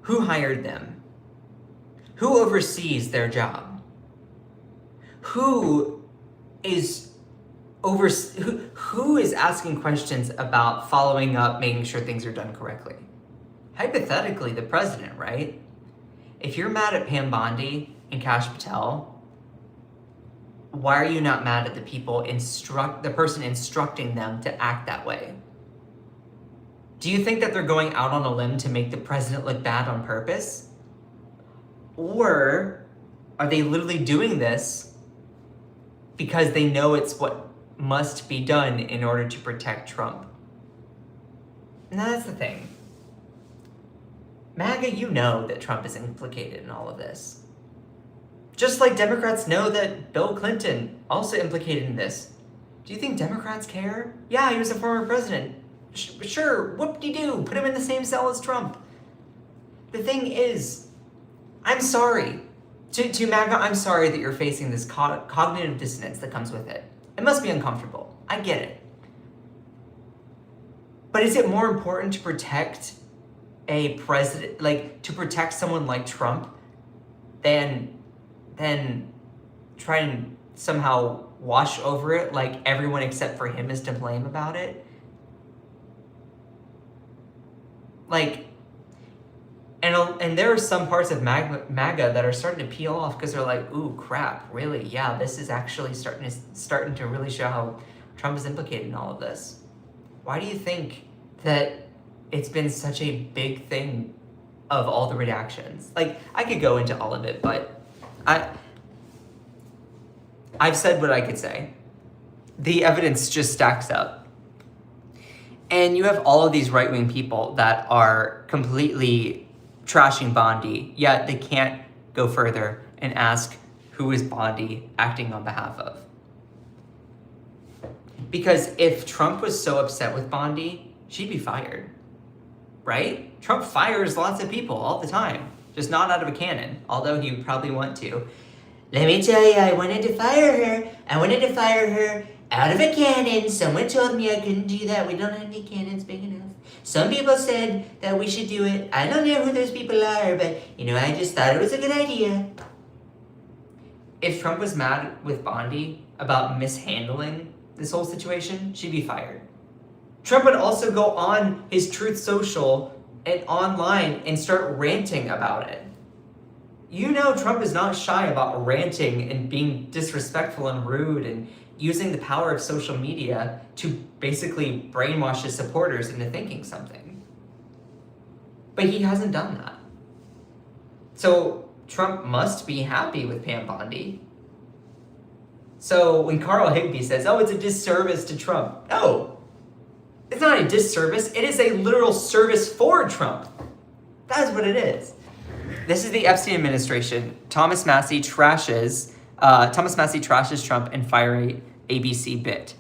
who hired them? Who oversees their job? Who is asking questions about following up, making sure things are done correctly? Hypothetically, the president, right? If you're mad at Pam Bondi and Kash Patel, why are you not mad at the person instructing them to act that way? Do you think that they're going out on a limb to make the president look bad on purpose? Or are they literally doing this because they know it's what must be done in order to protect Trump? And that's the thing. MAGA, you know that Trump is implicated in all of this. Just like Democrats know that Bill Clinton also implicated in this. Do you think Democrats care? Yeah, he was a former president. Sure, whoop-de-doo, put him in the same cell as Trump. The thing is, I'm sorry. To MAGA, I'm sorry that you're facing this cognitive dissonance that comes with it. It must be uncomfortable. I get it. But is it more important to protect a president, like to protect someone like Trump than try and somehow wash over it like everyone except for him is to blame about it? Like, and there are some parts of MAGA that are starting to peel off because they're like, ooh, crap, really? Yeah, this is actually starting to really show how Trump is implicated in all of this. Why do you think that it's been such a big thing of all the redactions? Like, I could go into all of it, but I've said what I could say. The evidence just stacks up. And you have all of these right-wing people that are completely trashing Bondi, yet they can't go further and ask, who is Bondi acting on behalf of? Because if Trump was so upset with Bondi, she'd be fired, right? Trump fires lots of people all the time, just not out of a cannon, although he would probably want to. Let me tell you, I wanted to fire her. I wanted to fire her out of a cannon. Someone told me I couldn't do that. We don't have any cannons big enough. Some people said that we should do it. I don't know who those people are, but, I just thought it was a good idea. If Trump was mad with Bondi about mishandling this whole situation, she'd be fired. Trump would also go on his Truth Social and online and start ranting about it. Trump is not shy about ranting and being disrespectful and rude and using the power of social media to basically brainwash his supporters into thinking something. But he hasn't done that. So Trump must be happy with Pam Bondi. So when Carl Higbie says, oh, it's a disservice to Trump. No, it's not a disservice. It is a literal service for Trump. That's what it is. This is the Epstein administration. Thomas Massie trashes Trump and fiery ABC bit.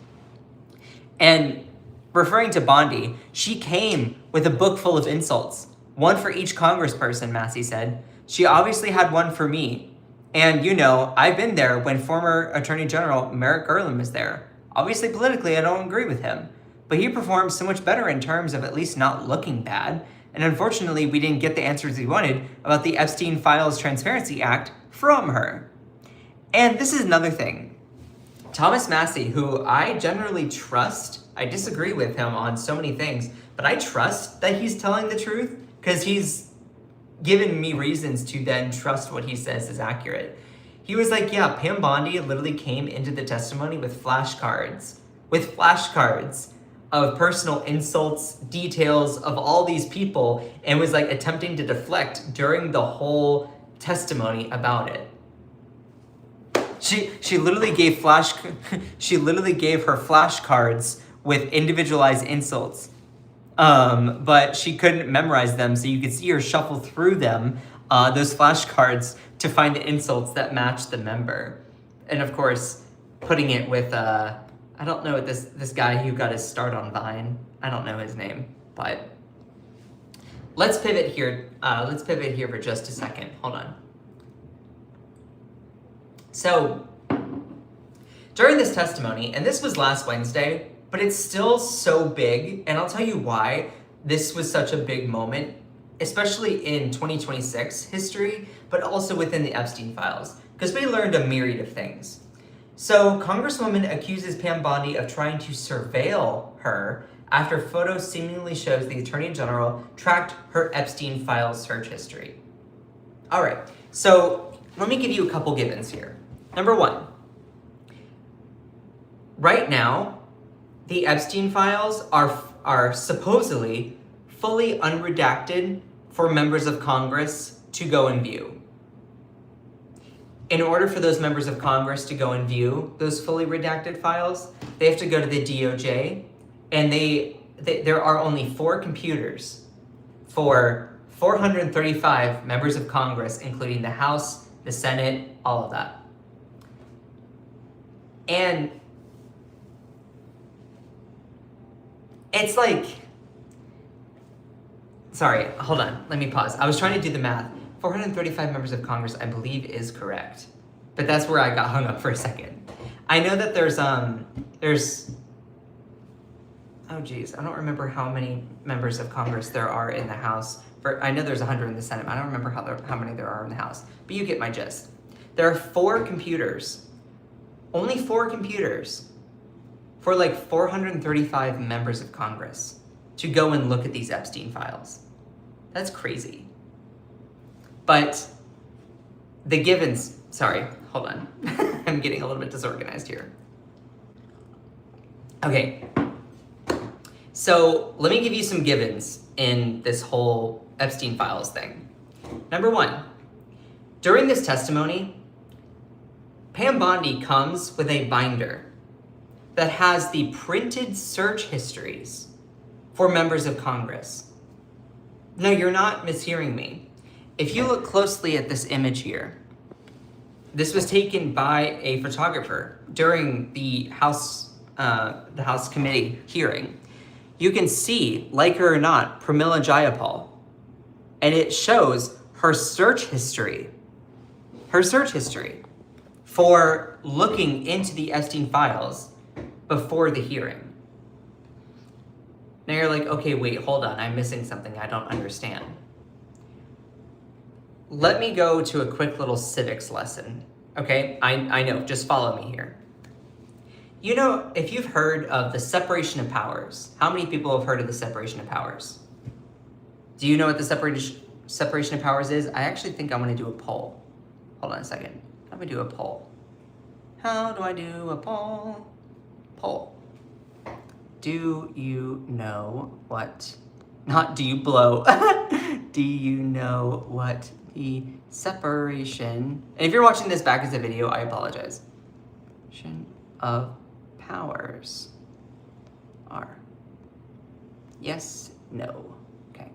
And referring to Bondi, she came with a book full of insults. One for each congressperson, Massie said. She obviously had one for me. And I've been there when former Attorney General Merrick Garland was there. Obviously, politically, I don't agree with him. But he performed so much better in terms of at least not looking bad. And unfortunately, we didn't get the answers we wanted about the Epstein Files Transparency Act from her. And this is another thing. Thomas Massie, who I generally trust, I disagree with him on so many things, but I trust that he's telling the truth because he's given me reasons to then trust what he says is accurate. He was like, yeah, Pam Bondi literally came into the testimony with flashcards of personal insults, details of all these people, and was like attempting to deflect during the whole testimony about it. She literally gave her flashcards with individualized insults, but she couldn't memorize them, so you could see her shuffle through them, those flashcards, to find the insults that matched the member, and of course, putting it with I don't know this guy who got his start on Vine. I don't know his name, but let's pivot here. Let's pivot here for just a second. Hold on. So during this testimony, and this was last Wednesday, but it's still so big, and I'll tell you why this was such a big moment, especially in 2026 history, but also within the Epstein files, because we learned a myriad of things. So, Congresswoman accuses Pam Bondi of trying to surveil her after photos seemingly shows the Attorney General tracked her Epstein files search history. All right, so let me give you a couple givens here. Number one, right now, the Epstein files are supposedly fully unredacted for members of Congress to go and view. In order for those members of Congress to go and view those fully redacted files, they have to go to the DOJ, and there are only 4 computers for 435 members of Congress, including the House, the Senate, all of that. And it's like, sorry, hold on, let me pause. I was trying to do the math. 435 members of Congress, I believe, is correct. But that's where I got hung up for a second. I know that there's oh geez, I don't remember how many members of Congress there are in the House. I know there's 100 in the Senate. I don't remember how many there are in the House. But you get my gist. There are 4 computers, only 4 computers, for like 435 members of Congress to go and look at these Epstein files. That's crazy. But the givens, sorry, hold on. I'm getting a little bit disorganized here. Okay, so let me give you some givens in this whole Epstein files thing. Number one, during this testimony, Pam Bondi comes with a binder that has the printed search histories for members of Congress. No, you're not mishearing me. If you look closely at this image here, this was taken by a photographer during the House committee hearing. You can see, like her or not, Pramila Jayapal, and it shows her search history for looking into the Epstein files before the hearing. Now you're like, okay, wait, hold on, I'm missing something I don't understand. Let me go to a quick little civics lesson, okay? I know, just follow me here. You know, if you've heard of the separation of powers, how many people have heard of the separation of powers? Do you know what the separation of powers is? I actually think I'm gonna do a poll. Hold on a second. How do we do a poll? How do I do a poll? Poll. Do you know what, not do you blow, do you know what the separation, and if you're watching this back as a video, I apologize, of powers are? Yes, no, okay.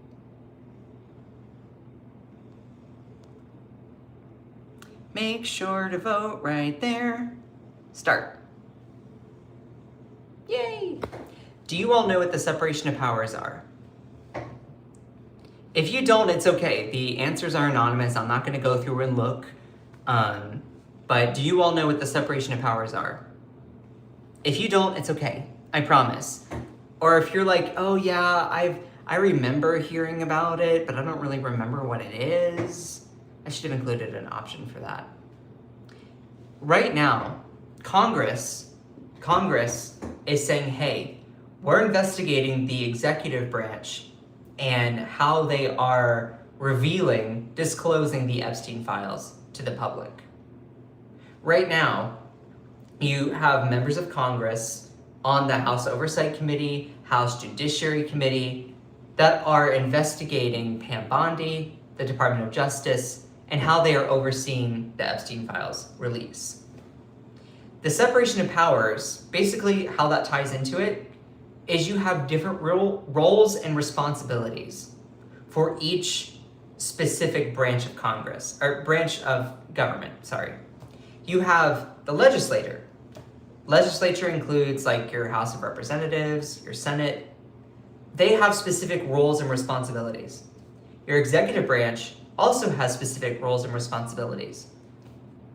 Make sure to vote right there. Start. Yay! Do you all know what the separation of powers are? If you don't, it's okay. The answers are anonymous. I'm not going to go through and look. But do you all know what the separation of powers are? If you don't, it's okay. I promise. Or if you're like, oh yeah, I remember hearing about it, but I don't really remember what it is. I should have included an option for that. Right now, Congress is saying, hey, we're investigating the executive branch and how they are disclosing the Epstein files to the public. Right now, you have members of Congress on the House Oversight Committee, House Judiciary Committee, that are investigating Pam Bondi, the Department of Justice, and how they are overseeing the Epstein files release. The separation of powers, basically how that ties into it, is you have different roles and responsibilities for each specific branch of Congress, or branch of government, sorry. You have the legislature. Legislature includes like your House of Representatives, your Senate. They have specific roles and responsibilities. Your executive branch also has specific roles and responsibilities.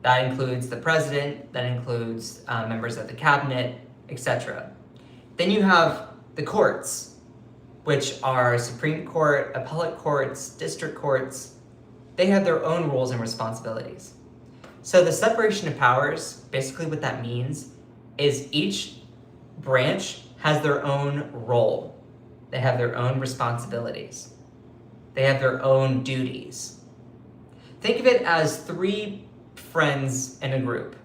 That includes the president, that includes members of the cabinet, etc. Then you have the courts, which are Supreme Court, appellate courts, district courts. They have their own roles and responsibilities. So the separation of powers, basically what that means is each branch has their own role. They have their own responsibilities. They have their own duties. Think of it as three friends in a group.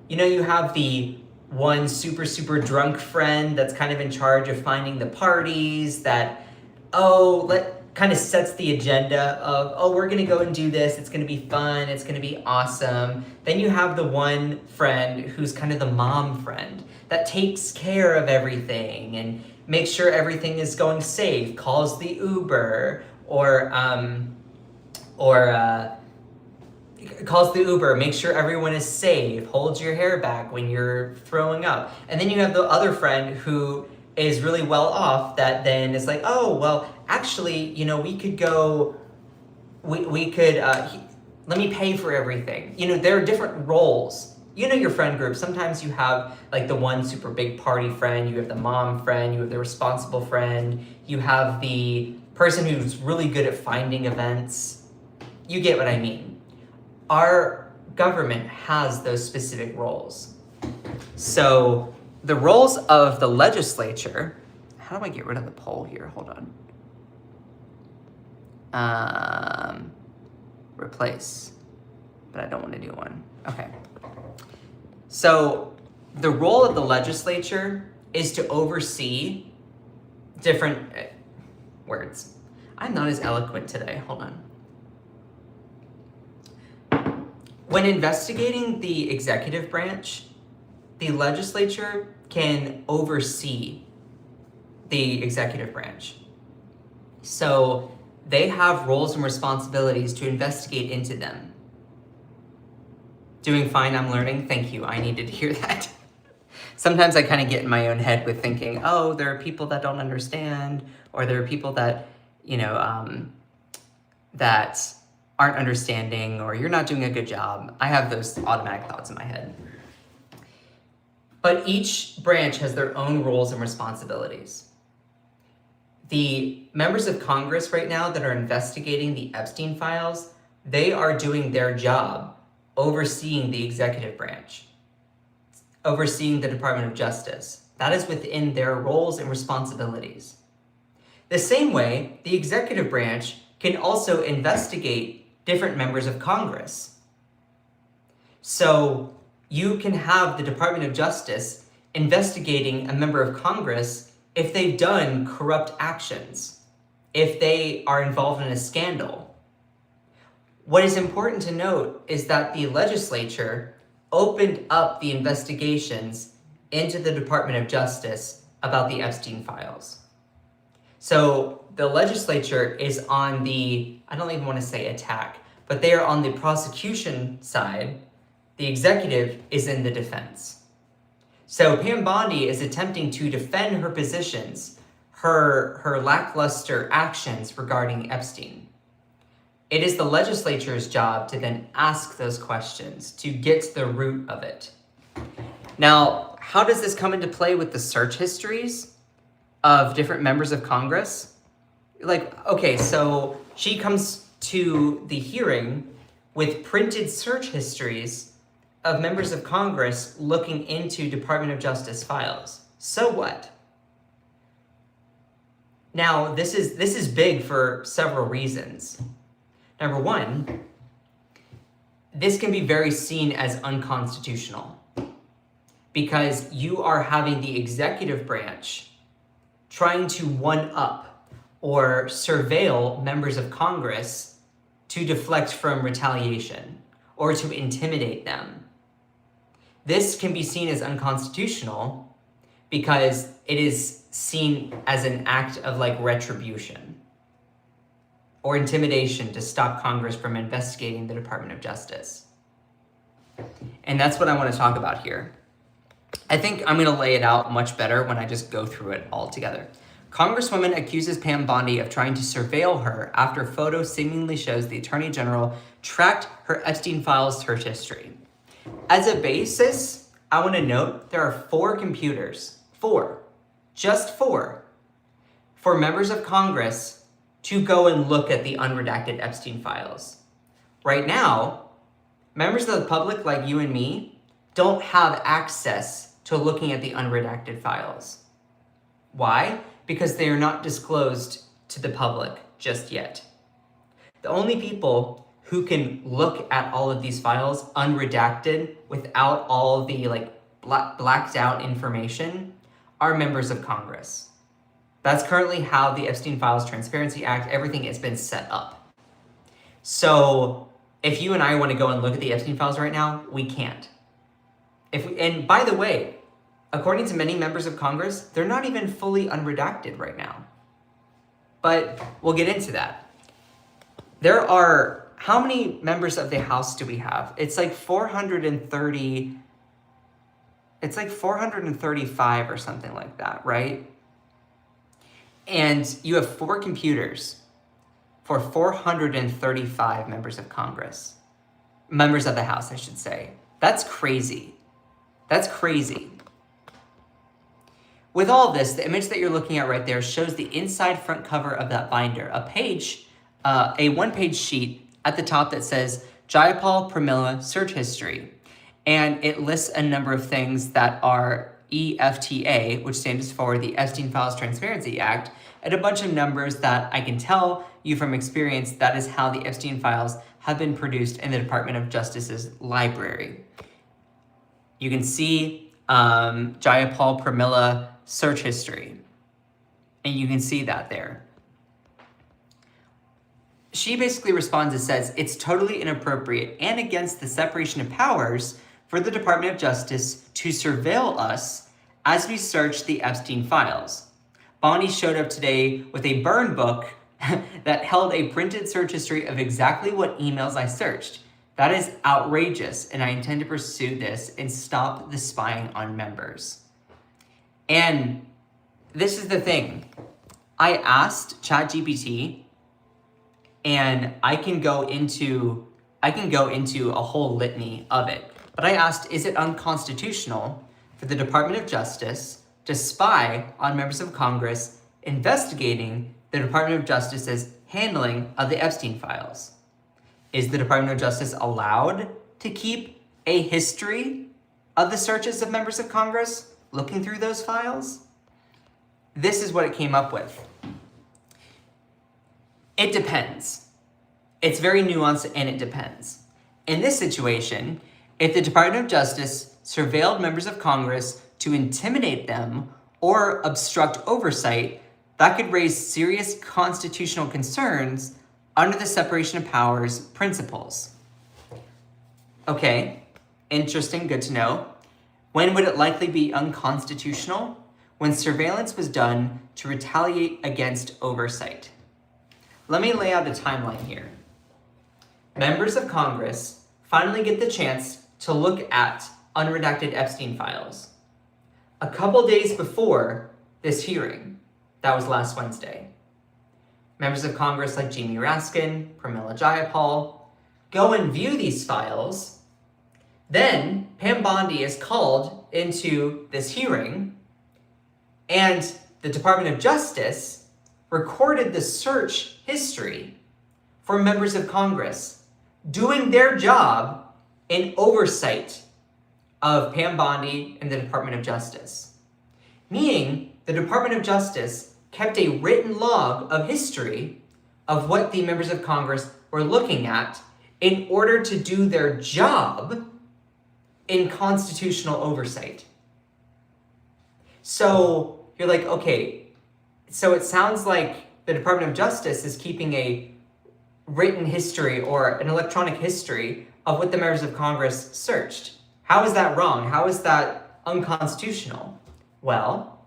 You know, you have the one super drunk friend that's kind of in charge of finding the parties that, kind of sets the agenda of, we're gonna go and do this, it's gonna be fun, it's gonna be awesome. Then you have the one friend who's kind of the mom friend that takes care of everything and makes sure everything is going safe, calls the Uber, calls the Uber, makes sure everyone is safe, holds your hair back when you're throwing up. And then you have the other friend who is really well off that then is like, actually, we could go, let me pay for everything. There are different roles. Your friend group, sometimes you have like the one super big party friend, you have the mom friend, you have the responsible friend, you have the person who's really good at finding events. You get what I mean. Our government has those specific roles. So the roles of the legislature, how do I get rid of the poll here? Hold on. Replace, but I don't want to do one. Okay. So the role of the legislature is to oversee different words. I'm not as eloquent today. Hold on. When investigating the executive branch, the legislature can oversee the executive branch. So they have roles and responsibilities to investigate into them. Doing fine, I'm learning. Thank you. I needed to hear that. Sometimes I kind of get in my own head with thinking, oh, there are people that don't understand, or there are people that, that aren't understanding, or you're not doing a good job. I have those automatic thoughts in my head. But each branch has their own roles and responsibilities. The members of Congress right now that are investigating the Epstein files, they are doing their job overseeing the executive branch, overseeing the Department of Justice. That is within their roles and responsibilities. The same way, the executive branch can also investigate different members of Congress. So you can have the Department of Justice investigating a member of Congress if they've done corrupt actions, if they are involved in a scandal. What is important to note is that the legislature opened up the investigations into the Department of Justice about the Epstein files. So the legislature is on the, I don't even want to say attack, but they are on the prosecution side. The executive is in the defense. So Pam Bondi is attempting to defend her positions, her lackluster actions regarding Epstein. It is the legislature's job to then ask those questions, to get to the root of it. Now, how does this come into play with the search histories of different members of Congress? Okay, so she comes to the hearing with printed search histories of members of Congress looking into Department of Justice files. So what? Now, this is big for several reasons. Number one, this can be very seen as unconstitutional because you are having the executive branch trying to one-up or surveil members of Congress to deflect from retaliation or to intimidate them. This can be seen as unconstitutional because it is seen as an act of retribution or intimidation to stop Congress from investigating the Department of Justice. And that's what I want to talk about here. I think I'm going to lay it out much better when I just go through it all together. Congresswoman accuses Pam Bondi of trying to surveil her after photo seemingly shows the Attorney General tracked her Epstein files search history. As a basis, I want to note there are 4 computers, just four, for members of Congress to go and look at the unredacted Epstein files. Right now, members of the public like you and me don't have access to looking at the unredacted files. Why? Because they are not disclosed to the public just yet. The only people who can look at all of these files unredacted without all the blacked out information are members of Congress. That's currently how the Epstein Files Transparency Act, everything has been set up. So if you and I want to go and look at the Epstein files right now, we can't. And by the way, according to many members of Congress, they're not even fully unredacted right now. But we'll get into that. There are, how many members of the House do we have? It's 430, it's 435 or something like that, right? And you have 4 computers for 435 members of Congress. Members of the House, I should say. That's crazy. That's crazy. With all this, the image that you're looking at right there shows the inside front cover of that binder. A one-page sheet at the top that says Jayapal Pramila search history. And it lists a number of things that are EFTA, which stands for the Epstein Files Transparency Act, and a bunch of numbers that I can tell you from experience that is how the Epstein files have been produced in the Department of Justice's library. You can see Jayapal Pramila search history, and you can see that there. she basically responds and says, it's totally inappropriate and against the separation of powers for the Department of Justice to surveil us as we search the Epstein files. Bondi showed up today with a burn book that held a printed search history of exactly what emails I searched. That is outrageous, and I intend to pursue this and stop the spying on members. And this is the thing. I asked ChatGPT, and I can go into a whole litany of it. But I asked, is it unconstitutional for the Department of Justice to spy on members of Congress investigating the Department of Justice's handling of the Epstein files? Is the Department of Justice allowed to keep a history of the searches of members of Congress looking through those files? This is what it came up with. It depends. It's very nuanced and it depends. In this situation, if the Department of Justice surveilled members of Congress to intimidate them or obstruct oversight, that could raise serious constitutional concerns under the separation of powers principles. Okay, interesting, good to know. When would it likely be unconstitutional? When surveillance was done to retaliate against oversight. Let me lay out a timeline here. Members of Congress finally get the chance to look at unredacted Epstein files. A couple days before this hearing, that was last Wednesday, members of Congress like Jamie Raskin, Pramila Jayapal, go and view these files. Then Pam Bondi is called into this hearing, and the Department of Justice recorded the search history for members of Congress doing their job in oversight of Pam Bondi and the Department of Justice. Meaning, the Department of Justice kept a written log of history of what the members of Congress were looking at in order to do their job in constitutional oversight. So you're like, okay, so it sounds like the Department of Justice is keeping a written history or an electronic history of what the members of Congress searched. How is that wrong? How is that unconstitutional? Well,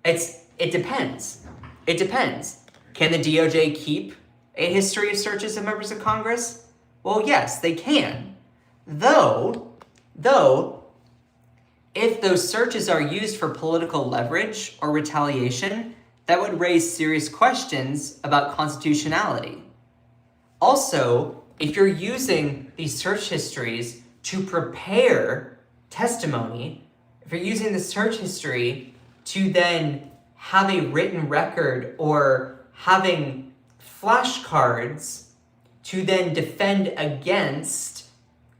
it depends. It depends. Can the DOJ keep a history of searches of members of Congress? Well, yes, they can. Though, if those searches are used for political leverage or retaliation, that would raise serious questions about constitutionality. Also, if you're using these search histories to prepare testimony, if you're using the search history to then have a written record or having flashcards to then defend against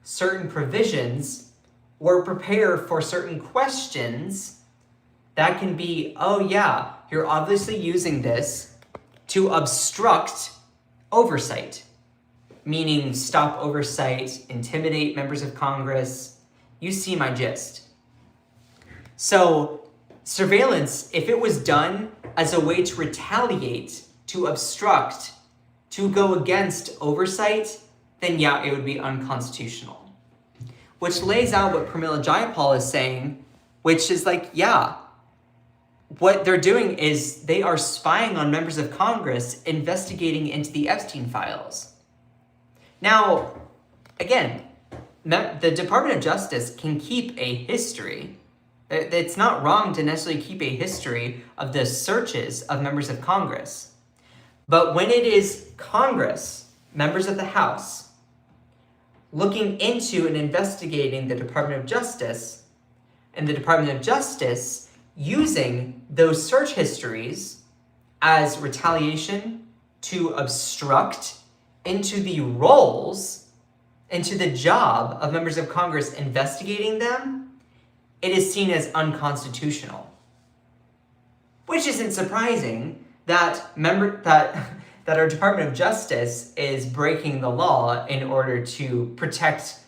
certain provisions or prepare for certain questions, that can be, oh yeah, you're obviously using this to obstruct oversight, meaning stop oversight, intimidate members of Congress. You see my gist. So surveillance, if it was done as a way to retaliate, to obstruct, to go against oversight, then yeah, it would be unconstitutional. Which lays out what Pramila Jayapal is saying, which is like, yeah, what they're doing is they are spying on members of Congress investigating into the Epstein files. Now, again, the Department of Justice can keep a history. It's not wrong to necessarily keep a history of the searches of members of Congress. But when it is Congress, members of the House, looking into and investigating the Department of Justice, and the Department of Justice using those search histories as retaliation to obstruct into the roles, into the job of members of Congress investigating them, it is seen as unconstitutional. Which isn't surprising that our Department of Justice is breaking the law in order to protect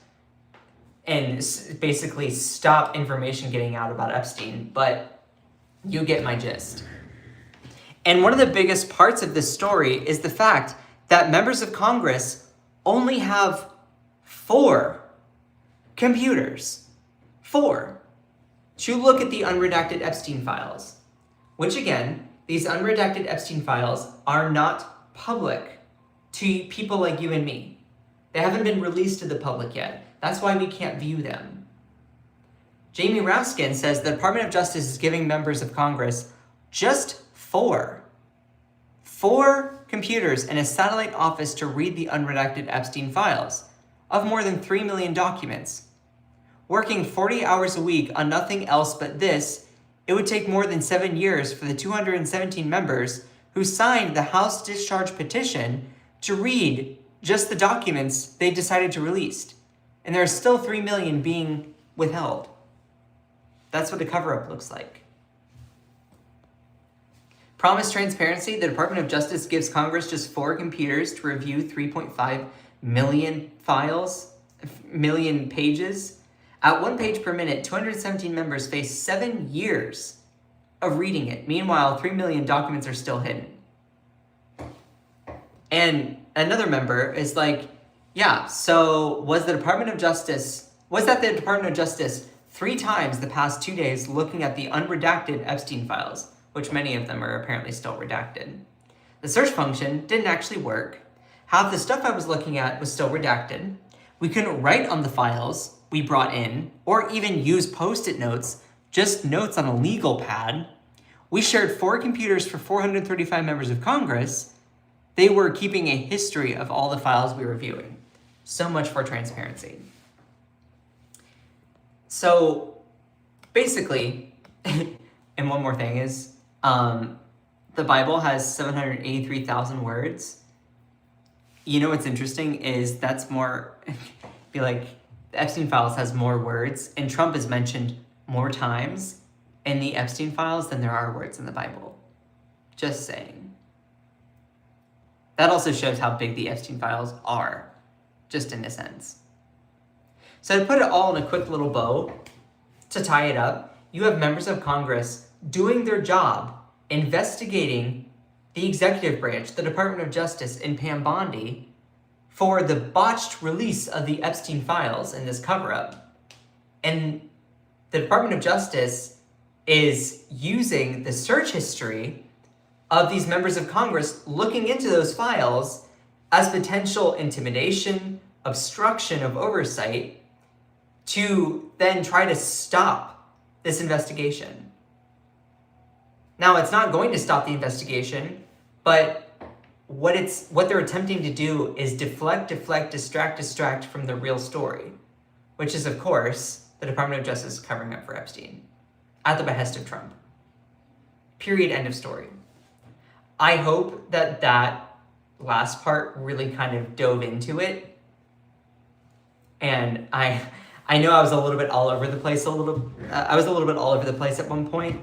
and basically stop information getting out about Epstein, but you get my gist. And one of the biggest parts of this story is the fact that members of Congress only have 4 computers. 4. To look at the unredacted Epstein files. Which again, these unredacted Epstein files are not public to people like you and me. They haven't been released to the public yet. That's why we can't view them. Jamie Raskin says the Department of Justice is giving members of Congress just 4 computers and a satellite office to read the unredacted Epstein files of more than 3 million documents. Working 40 hours a week on nothing else but this, it would take more than 7 years for the 217 members who signed the House discharge petition to read just the documents they decided to release. And there are still 3 million being withheld. That's what a cover-up looks like. Promised transparency, the Department of Justice gives Congress just 4 computers to review 3.5 million pages. At 1 page per minute, 217 members face 7 years of reading it. Meanwhile, 3 million documents are still hidden. And another member is like, yeah, so was the Department of Justice 3 times the past 2 days looking at the unredacted Epstein files, which many of them are apparently still redacted. The search function didn't actually work. Half the stuff I was looking at was still redacted. We couldn't write on the files we brought in, or even use post-it notes, just notes on a legal pad. We shared 4 computers for 435 members of Congress. They were keeping a history of all the files we were viewing. So much for transparency. So basically, and one more thing is, the Bible has 783,000 words. You know what's interesting is that's more, be like, the Epstein files has more words, and Trump is mentioned more times in the Epstein files than there are words in the Bible. Just saying. That also shows how big the Epstein files are, just in a sense. So to put it all in a quick little bow, to tie it up, you have members of Congress doing their job, investigating the executive branch, the Department of Justice, and Pam Bondi for the botched release of the Epstein files in this cover-up. And the Department of Justice is using the search history of these members of Congress looking into those files as potential intimidation, obstruction of oversight, to then try to stop this investigation. Now, it's not going to stop the investigation, but what they're attempting to do is deflect, distract from the real story, which is, of course, the Department of Justice covering up for Epstein at the behest of Trump. Period, end of story. I hope that last part really kind of dove into it. And I know I was a little bit all over the place I was a little bit all over the place at one point.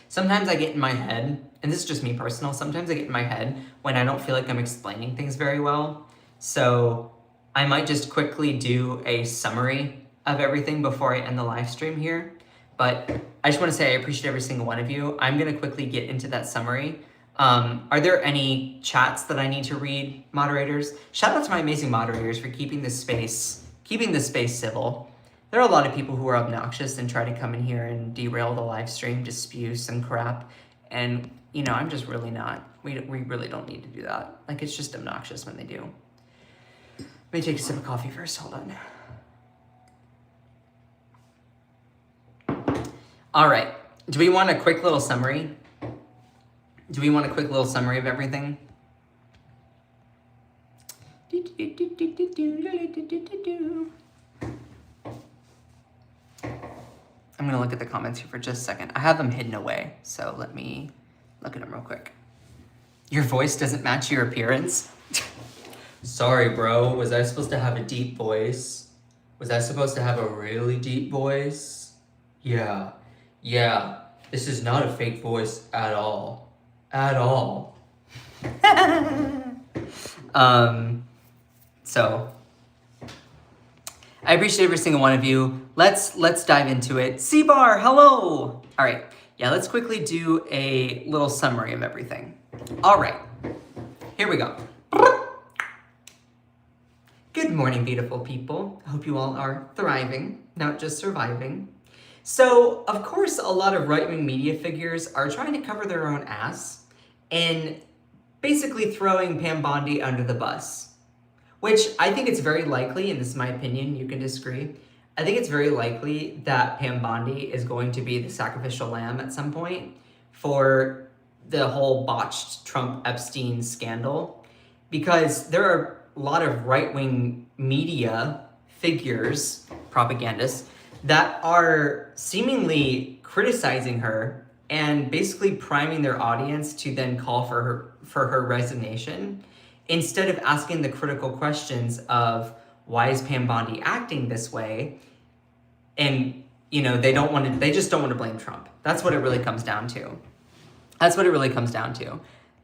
Sometimes I get in my head, and this is just me personal, sometimes I get in my head when I don't feel like I'm explaining things very well. So I might just quickly do a summary of everything before I end the live stream here. But I just want to say I appreciate every single one of you. I'm going to quickly get into that summary. Are there any chats that I need to read, moderators? Shout out to my amazing moderators for keeping this space civil. There are a lot of people who are obnoxious and try to come in here and derail the live stream, just spew some crap. And, you know, I'm just really not. We really don't need to do that. Like, it's just obnoxious when they do. Let me take a sip of coffee first. Hold on. All right. Do we want a quick little summary? Do we want a quick little summary of everything? I'm gonna look at the comments here for just a second. I have them hidden away, so let me look at them real quick. Your voice doesn't match your appearance? Sorry, bro. Was I supposed to have a deep voice? Was I supposed to have a really deep voice? Yeah. This is not a fake voice at all. At all. So I appreciate every single one of you. Let's dive into it. C-Bar, hello! All right, yeah, let's quickly do a little summary of everything. All right, here we go. Good morning, beautiful people. I hope you all are thriving, not just surviving. So, of course, a lot of right-wing media figures are trying to cover their own ass and basically throwing Pam Bondi under the bus, which I think it's very likely, and this is my opinion, you can disagree, I think it's very likely that Pam Bondi is going to be the sacrificial lamb at some point for the whole botched Trump Epstein scandal, because there are a lot of right-wing media figures, propagandists, that are seemingly criticizing her and basically priming their audience to then call for her resignation, instead of asking the critical questions of why is Pam Bondi acting this way? And they just don't want to blame Trump. That's what it really comes down to.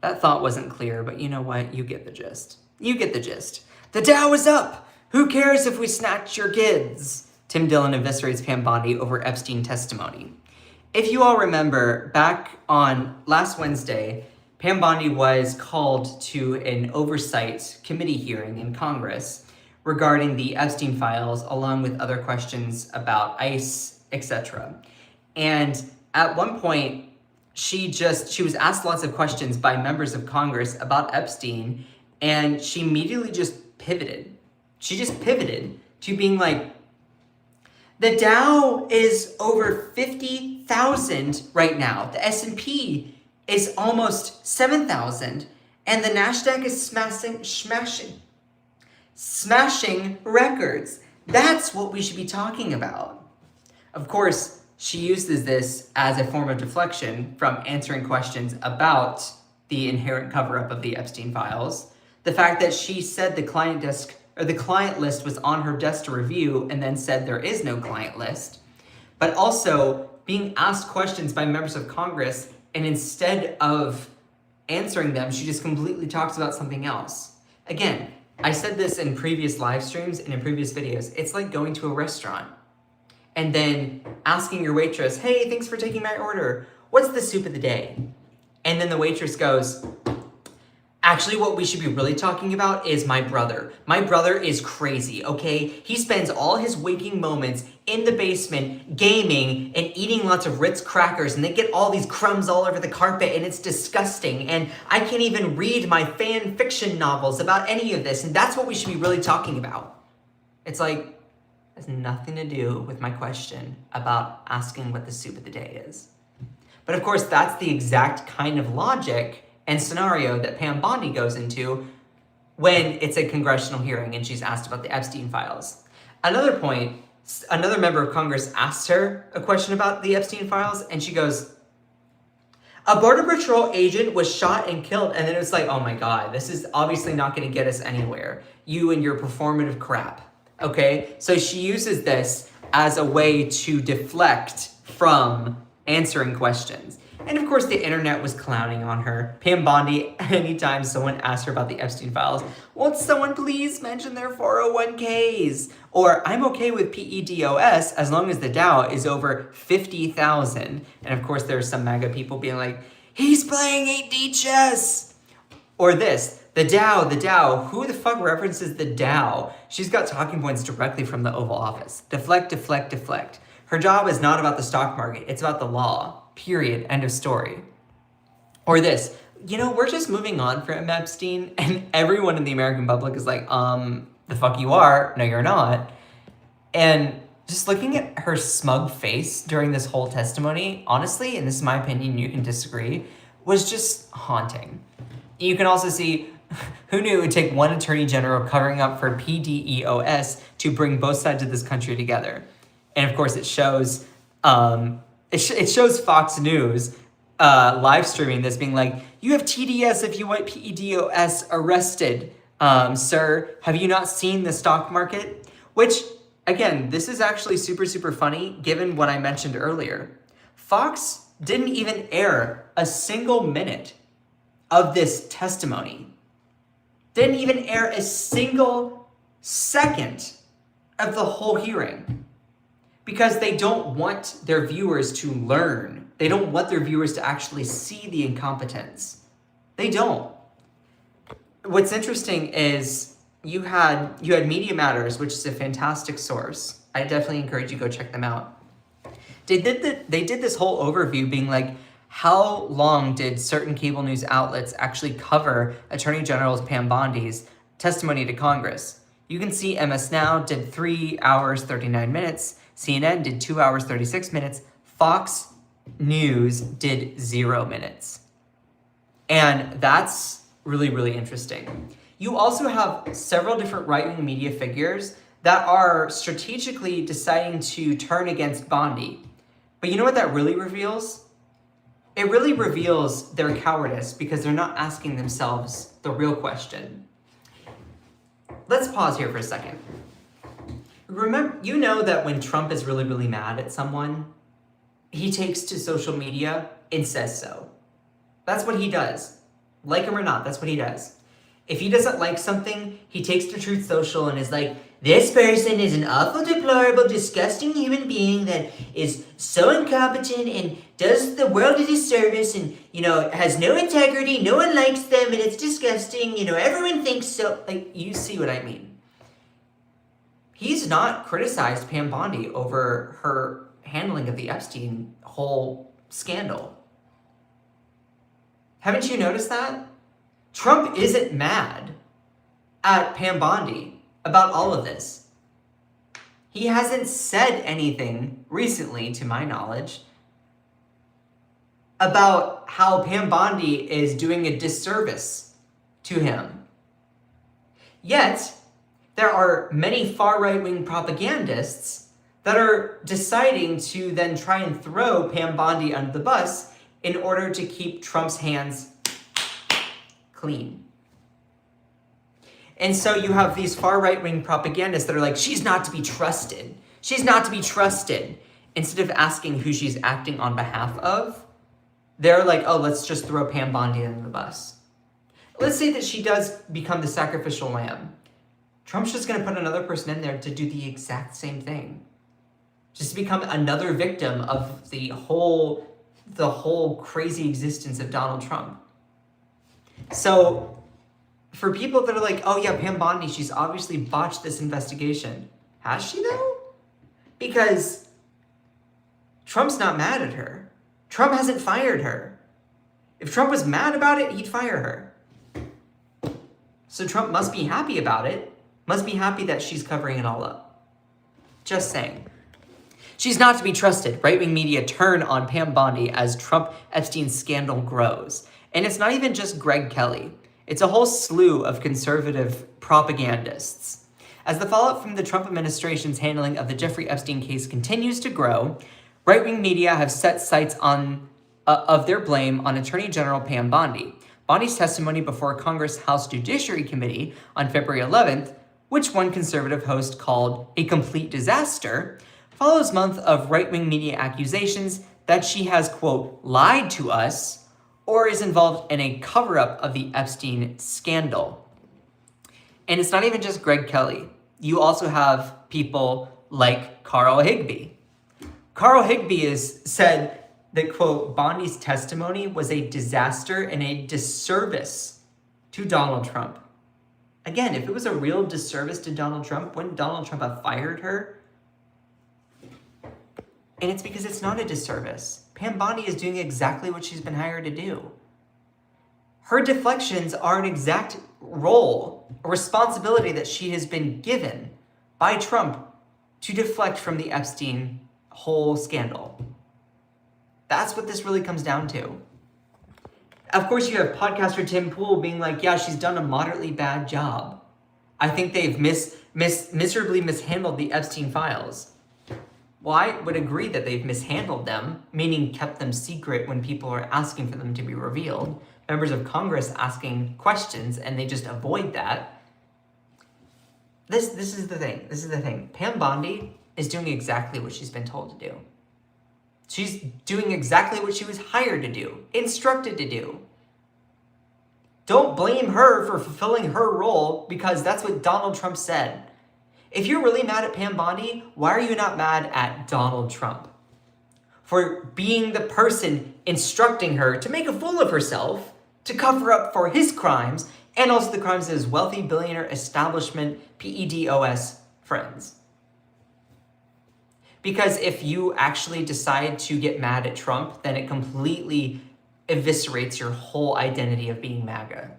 That thought wasn't clear, but you know what? You get the gist. The Dow is up! Who cares if we snatch your kids? Tim Dillon eviscerates Pam Bondi over Epstein testimony. If you all remember, back on last Wednesday, Pam Bondi was called to an oversight committee hearing in Congress regarding the Epstein files, along with other questions about ICE, etc. And at one point, she was asked lots of questions by members of Congress about Epstein, and she immediately just pivoted. She just pivoted to being like, the Dow is over 50,000 right now. The S&P is almost 7,000, and the NASDAQ is smashing records. That's what we should be talking about. Of course, she uses this as a form of deflection from answering questions about the inherent cover-up of the Epstein files. The fact that she said the client list was on her desk to review and then said there is no client list. But also being asked questions by members of Congress, and instead of answering them, she just completely talks about something else. Again, I said this in previous live streams and in previous videos. It's like going to a restaurant and then asking your waitress, hey, thanks for taking my order. What's the soup of the day? And then the waitress goes, actually, what we should be really talking about is my brother. My brother is crazy, okay? He spends all his waking moments in the basement gaming and eating lots of Ritz crackers, and they get all these crumbs all over the carpet, and it's disgusting. And I can't even read my fan fiction novels about any of this, and that's what we should be really talking about. It's like, has nothing to do with my question about asking what the soup of the day is. But of course, that's the exact kind of logic and scenario that Pam Bondi goes into when it's a congressional hearing and she's asked about the Epstein files. Another point, another member of Congress asked her a question about the Epstein files, and she goes, a Border Patrol agent was shot and killed. And then it was like, oh my God, this is obviously not going to get us anywhere. You and your performative crap. Okay? So she uses this as a way to deflect from answering questions. And of course, the internet was clowning on her. Pam Bondi, anytime someone asked her about the Epstein files, won't someone please mention their 401ks? Or I'm okay with PEDOS as long as the Dow is over 50,000. And of course, there's some MAGA people being like, he's playing 8D chess. Or this, the Dow, who the fuck references the Dow? She's got talking points directly from the Oval Office. Deflect. Her job is not about the stock market, it's about the law. Period. End of story. Or this, we're just moving on from Epstein, and everyone in the American public is like, the fuck you are? No, you're not. And just looking at her smug face during this whole testimony, honestly, and this is my opinion, you can disagree, was just haunting. You can also see, who knew it would take one attorney general covering up for PDEOS to bring both sides of this country together. And of course, it shows it shows Fox News live streaming this, being like, you have TDS if you want PEDOS arrested, sir. Have you not seen the stock market? Which, again, this is actually super, super funny, given what I mentioned earlier. Fox didn't even air a single minute of this testimony. Didn't even air a single second of the whole hearing. Because they don't want their viewers to learn. They don't want their viewers to actually see the incompetence. They don't. What's interesting is you had Media Matters, which is a fantastic source. I definitely encourage you to go check them out. They did this whole overview being like, how long did certain cable news outlets actually cover Attorney General Pam Bondi's testimony to Congress? You can see MS Now did 3 hours, 39 minutes. CNN did 2 hours, 36 minutes. Fox News did 0 minutes. And that's really, really interesting. You also have several different right-wing media figures that are strategically deciding to turn against Bondi. But you know what that really reveals? It really reveals their cowardice because they're not asking themselves the real question. Let's pause here for a second. Remember, you know that when Trump is really, really mad at someone, he takes to social media and says so. That's what he does. Like him or not, that's what he does. If he doesn't like something, he takes to Truth Social and is like, this person is an awful, deplorable, disgusting human being that is so incompetent and does the world a disservice and, has no integrity, no one likes them, and it's disgusting, everyone thinks so. Like, you see what I mean. He's not criticized Pam Bondi over her handling of the Epstein whole scandal. Haven't you noticed that? Trump isn't mad at Pam Bondi about all of this. He hasn't said anything recently, to my knowledge, about how Pam Bondi is doing a disservice to him. Yet, there are many far-right-wing propagandists that are deciding to then try and throw Pam Bondi under the bus in order to keep Trump's hands clean. And so you have these far right-wing propagandists that are like, she's not to be trusted. She's not to be trusted. Instead of asking who she's acting on behalf of, they're like, oh, let's just throw Pam Bondi under the bus. Let's say that she does become the sacrificial lamb. Trump's just going to put another person in there to do the exact same thing. Just to become another victim of the whole crazy existence of Donald Trump. So, for people that are like, oh yeah, Pam Bondi, she's obviously botched this investigation. Has she though? Because Trump's not mad at her. Trump hasn't fired her. If Trump was mad about it, he'd fire her. So Trump must be happy about it. Must be happy that she's covering it all up. Just saying. She's not to be trusted. Right-wing media turn on Pam Bondi as Trump-Epstein scandal grows. And it's not even just Greg Kelly. It's a whole slew of conservative propagandists. As the fallout from the Trump administration's handling of the Jeffrey Epstein case continues to grow, right-wing media have set sights of their blame on Attorney General Pam Bondi. Bondi's testimony before Congress House Judiciary Committee on February 11th, which one conservative host called a complete disaster, follows months of right-wing media accusations that she has, quote, lied to us, or is involved in a cover-up of the Epstein scandal. And it's not even just Greg Kelly. You also have people like Carl Higbie. Carl Higbie has said that, quote, Bondi's testimony was a disaster and a disservice to Donald Trump. Again, if it was a real disservice to Donald Trump, wouldn't Donald Trump have fired her? And it's because it's not a disservice. Pam Bondi is doing exactly what she's been hired to do. Her deflections are an exact role, a responsibility that she has been given by Trump to deflect from the Epstein whole scandal. That's what this really comes down to. Of course, you have podcaster Tim Pool being like, yeah, she's done a moderately bad job. I think they've miserably mishandled the Epstein files. Well, I would agree that they've mishandled them, meaning kept them secret when people are asking for them to be revealed. Members of Congress asking questions, and they just avoid that. This is the thing. This is the thing. Pam Bondi is doing exactly what she's been told to do. She's doing exactly what she was hired to do, instructed to do. Don't blame her for fulfilling her role because that's what Donald Trump said. If you're really mad at Pam Bondi, why are you not mad at Donald Trump? For being the person instructing her to make a fool of herself, to cover up for his crimes, And also the crimes of his wealthy billionaire establishment, PEDOS, friends. Because if you actually decide to get mad at Trump, then it completely eviscerates your whole identity of being MAGA.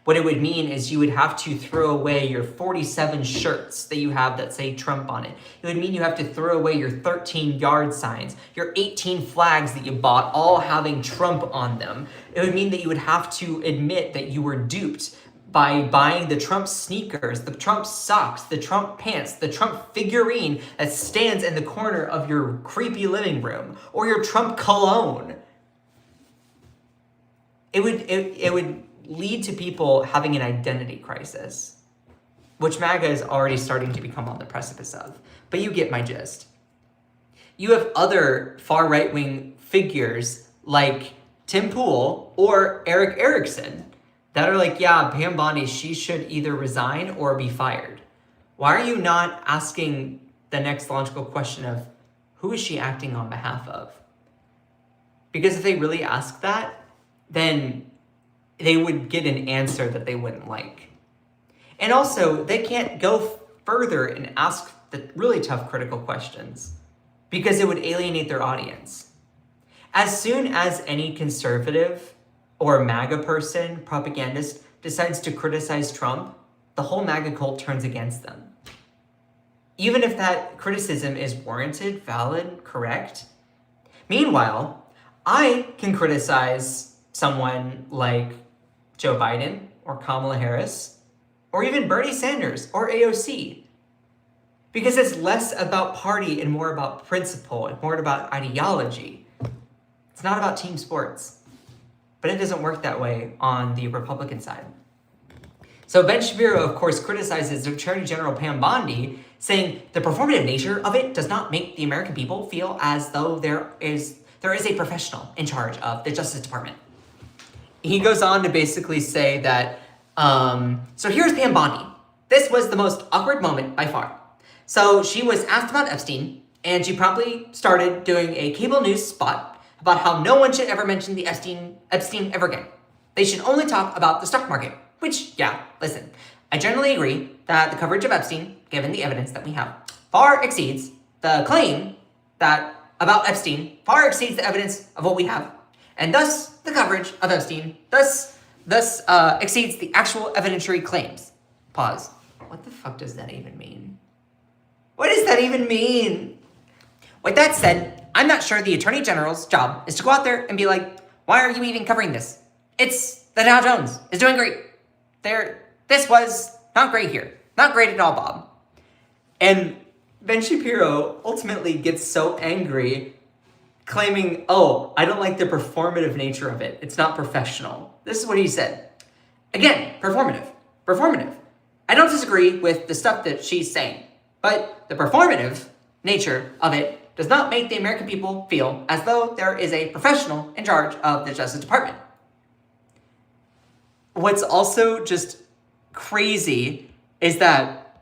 What it would mean is you would have to throw away your 47 shirts that you have that say Trump on it. It would mean you have to throw away your 13 yard signs, your 18 flags that you bought, all having Trump on them. It would mean that you would have to admit that you were duped by buying the Trump sneakers, the Trump socks, the Trump pants, the Trump figurine that stands in the corner of your creepy living room, or your Trump cologne. It would lead to people having an identity crisis, which MAGA is already starting to become on the precipice of. But you get my gist. You have other far right-wing figures like Tim Pool or Eric Erickson that are like, yeah, Pam Bondi, she should either resign or be fired. Why are you not asking the next logical question of who is she acting on behalf of? Because if they really ask that, then they would get an answer that they wouldn't like. And also, they can't go further and ask the really tough critical questions because it would alienate their audience. As soon as any conservative or MAGA person, propagandist, decides to criticize Trump, the whole MAGA cult turns against them. Even if that criticism is warranted, valid, correct. Meanwhile, I can criticize someone like Joe Biden or Kamala Harris or even Bernie Sanders or AOC because it's less about party and more about principle and more about ideology. It's not about team sports. But it doesn't work that way on the Republican side. So Ben Shapiro, of course, criticizes Attorney General Pam Bondi, saying the performative nature of it does not make the American people feel as though there is a professional in charge of the Justice Department. He goes on to basically say that, so here's Pam Bondi. This was the most awkward moment by far. So she was asked about Epstein, and she promptly started doing a cable news spot about how no one should ever mention the Epstein ever again. They should only talk about the stock market, which, yeah, listen, I generally agree that the coverage of Epstein, given the evidence that we have, far exceeds the claim that about Epstein, far exceeds the evidence of what we have, and thus the coverage of Epstein thus exceeds the actual evidentiary claims. Pause. What the fuck does that even mean? What does that even mean? With that said, I'm not sure the Attorney General's job is to go out there and be like, why are you even covering this? It's the Dow Jones is doing great. This was not great here. Not great at all, Bob. And Ben Shapiro ultimately gets so angry, claiming, oh, I don't like the performative nature of it. It's not professional. This is what he said. Again, performative. I don't disagree with the stuff that she's saying, but the performative nature of it does not make the American people feel as though there is a professional in charge of the Justice Department. What's also just crazy is that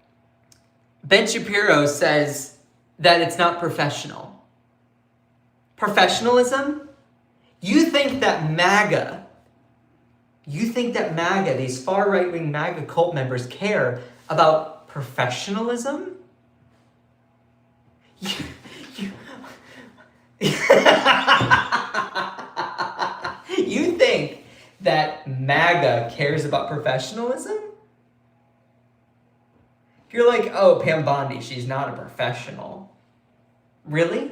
Ben Shapiro says that it's not professional. Professionalism? You think that MAGA, these far right-wing MAGA cult members care about professionalism? You think that MAGA cares about professionalism? You're like, oh, Pam Bondi, she's not a professional. Really?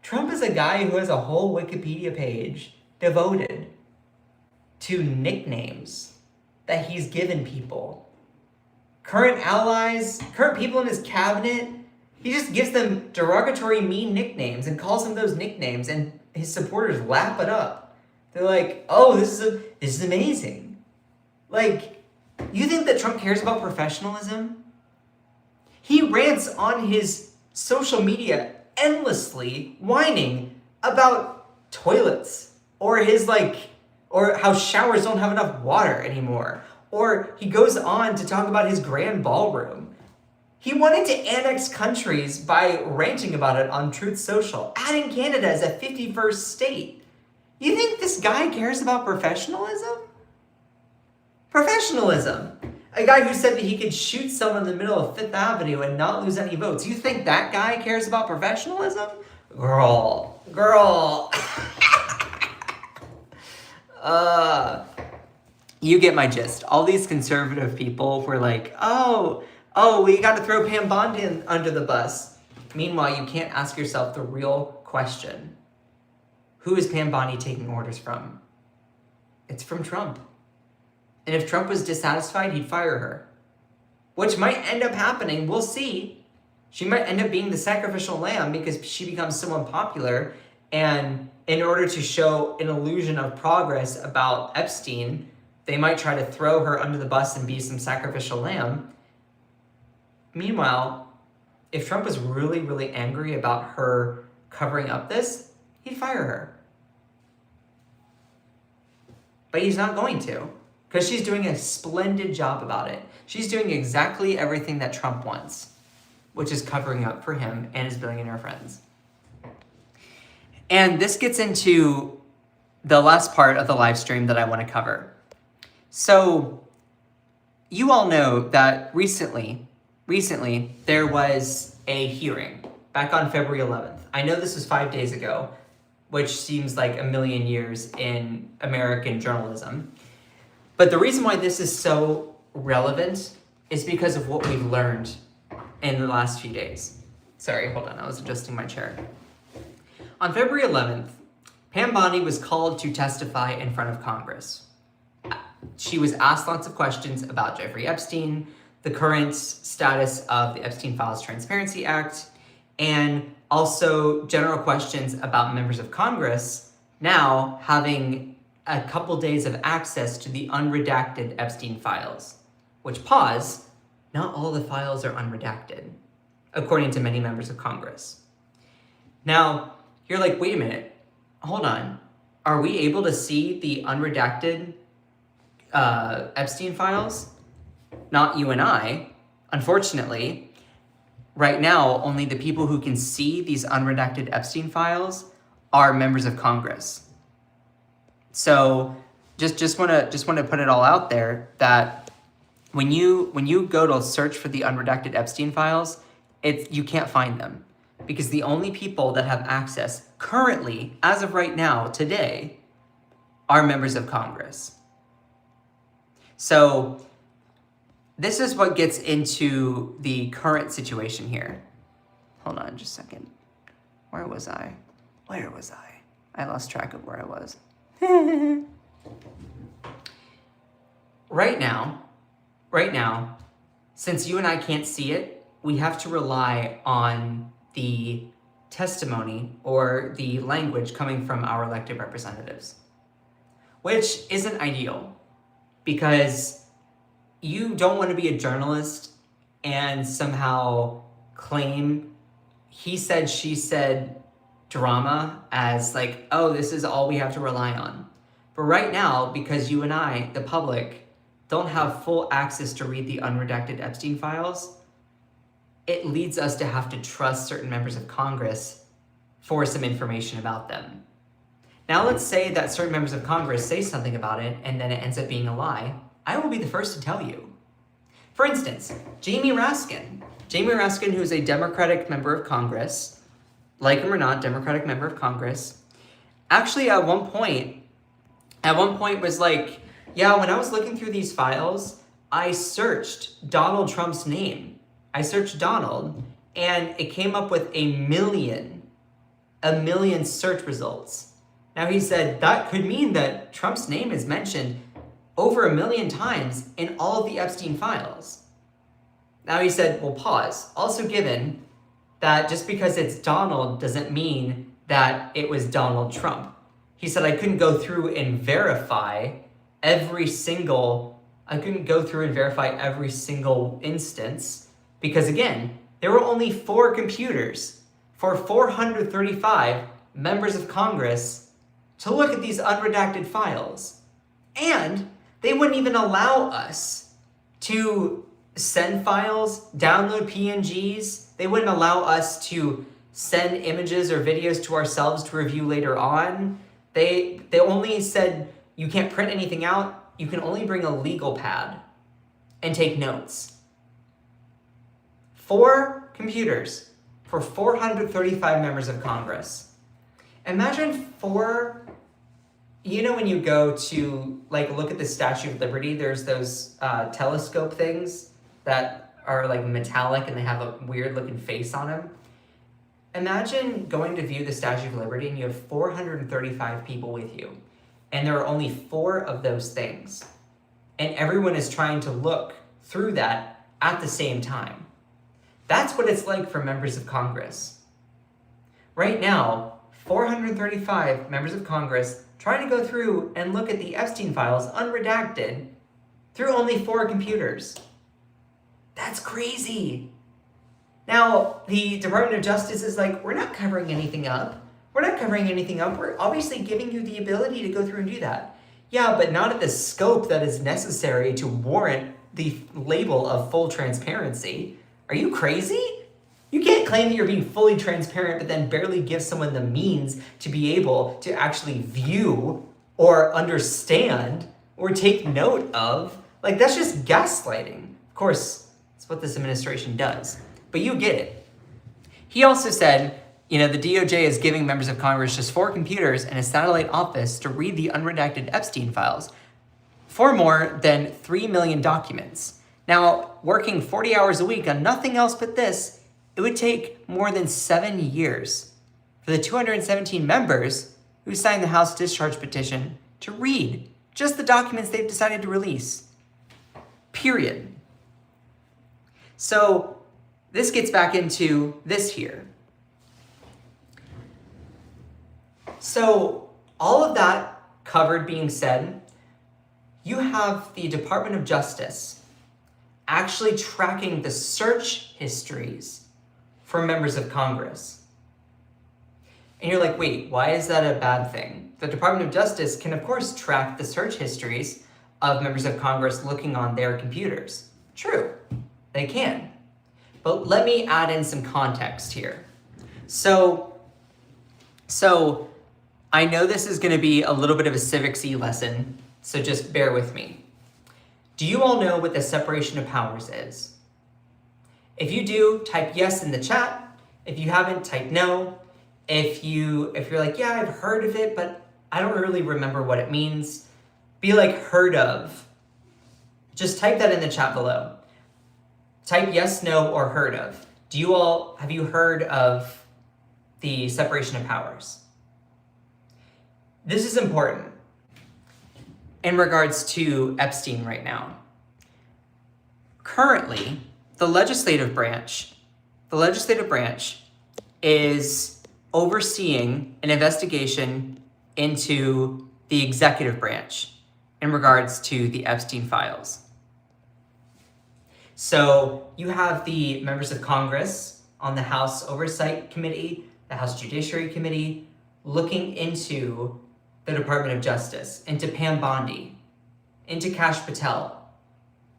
Trump is a guy who has a whole Wikipedia page devoted to nicknames that he's given people. Current allies, current people in his cabinet, he just gives them derogatory, mean nicknames and calls them those nicknames, and his supporters lap it up. They're like, oh, this is amazing. Like, you think that Trump cares about professionalism? He rants on his social media endlessly whining about toilets or or how showers don't have enough water anymore. Or he goes on to talk about his grand ballroom. He wanted to annex countries by ranting about it on Truth Social, adding Canada as a 51st state. You think this guy cares about professionalism? Professionalism. A guy who said that he could shoot someone in the middle of Fifth Avenue and not lose any votes. You think that guy cares about professionalism? Girl. You get my gist. All these conservative people were like, oh, we got to throw Pam Bondi under the bus. Meanwhile, you can't ask yourself the real question. Who is Pam Bondi taking orders from? It's from Trump. And if Trump was dissatisfied, he'd fire her. Which might end up happening. We'll see. She might end up being the sacrificial lamb because she becomes so unpopular. And in order to show an illusion of progress about Epstein, they might try to throw her under the bus and be some sacrificial lamb. Meanwhile, if Trump was really, really angry about her covering up this, he'd fire her. But he's not going to, because she's doing a splendid job about it. She's doing exactly everything that Trump wants, which is covering up for him and his billionaire friends. And this gets into the last part of the live stream that I want to cover. So you all know that recently there was a hearing back on February 11th. I know this was 5 days ago, which seems like a million years in American journalism. But the reason why this is so relevant is because of what we've learned in the last few days. Sorry, hold on, I was adjusting my chair. On February 11th, Pam Bondi was called to testify in front of Congress. She was asked lots of questions about Jeffrey Epstein, the current status of the Epstein Files Transparency Act, and also general questions about members of Congress now having a couple days of access to the unredacted Epstein files. Which, pause, not all the files are unredacted, according to many members of Congress. Now, you're like, wait a minute, hold on. Are we able to see the unredacted Epstein files? Not you and I. Unfortunately, right now, only the people who can see these unredacted Epstein files are members of Congress. So just want to put it all out there that when you go to search for the unredacted Epstein files, you can't find them, because the only people that have access currently, as of right now, today, are members of Congress. So this is what gets into the current situation here. Hold on just a second. Where was I? I lost track of where I was. Right now, since you and I can't see it, we have to rely on the testimony or the language coming from our elected representatives, which isn't ideal, because you don't want to be a journalist and somehow claim he said, she said drama as like, oh, this is all we have to rely on. But right now, because you and I, the public, don't have full access to read the unredacted Epstein files, it leads us to have to trust certain members of Congress for some information about them. Now, let's say that certain members of Congress say something about it and then it ends up being a lie. I will be the first to tell you. For instance, Jamie Raskin, who is a Democratic member of Congress, like him or not, Democratic member of Congress, actually at one point was like, yeah, when I was looking through these files, I searched Donald Trump's name. I searched Donald, and it came up with a million search results. Now, he said that could mean that Trump's name is mentioned over 1 million times in all of the Epstein files. Now, he said, well, pause. Also, given that just because it's Donald doesn't mean that it was Donald Trump. He said, I couldn't go through and verify every single instance, because again, there were only 4 computers for 435 members of Congress to look at these unredacted files. And they wouldn't even allow us to send files, download PNGs. They wouldn't allow us to send images or videos to ourselves to review later on. They only said you can't print anything out. you can only bring a legal pad and take notes. 4 computers for 435 members of Congress. Imagine 4, when you go to look at the Statue of Liberty, there's those telescope things that are metallic and they have a weird looking face on them. Imagine going to view the Statue of Liberty and you have 435 people with you. And there are only 4 of those things. And everyone is trying to look through that at the same time. That's what it's like for members of Congress. Right now, 435 members of Congress trying to go through and look at the Epstein files unredacted through only 4 computers. That's crazy. Now, the Department of Justice is like, we're not covering anything up. We're obviously giving you the ability to go through and do that. Yeah, but not at the scope that is necessary to warrant the label of full transparency. Are you crazy? You can't claim that you're being fully transparent, but then barely give someone the means to be able to actually view or understand or take note of. That's just gaslighting. Of course, that's what this administration does. But you get it. He also said, the DOJ is giving members of Congress just 4 computers and a satellite office to read the unredacted Epstein files for more than 3 million documents. Now, working 40 hours a week on nothing else but this, it would take more than 7 years for the 217 members who signed the House discharge petition to read just the documents they've decided to release. Period. So this gets back into this here. So all of that covered being said, you have the Department of Justice actually tracking the search histories for members of Congress. And you're like, wait, why is that a bad thing? The Department of Justice can, of course, track the search histories of members of Congress looking on their computers. True, they can. But let me add in some context here. So I know this is going to be a little bit of a civics-y lesson, so just bear with me. Do you all know what the separation of powers is? If you do, type yes in the chat. If you haven't, type no. If you're like, yeah, I've heard of it, but I don't really remember what it means, be like heard of. Just type that in the chat below. Type yes, no, or heard of. Have you heard of the separation of powers? This is important in regards to Epstein right now. Currently, the legislative branch is overseeing an investigation into the executive branch in regards to the Epstein files. So you have the members of Congress on the House Oversight Committee, the House Judiciary Committee, looking into the Department of Justice, into Pam Bondi, into Kash Patel,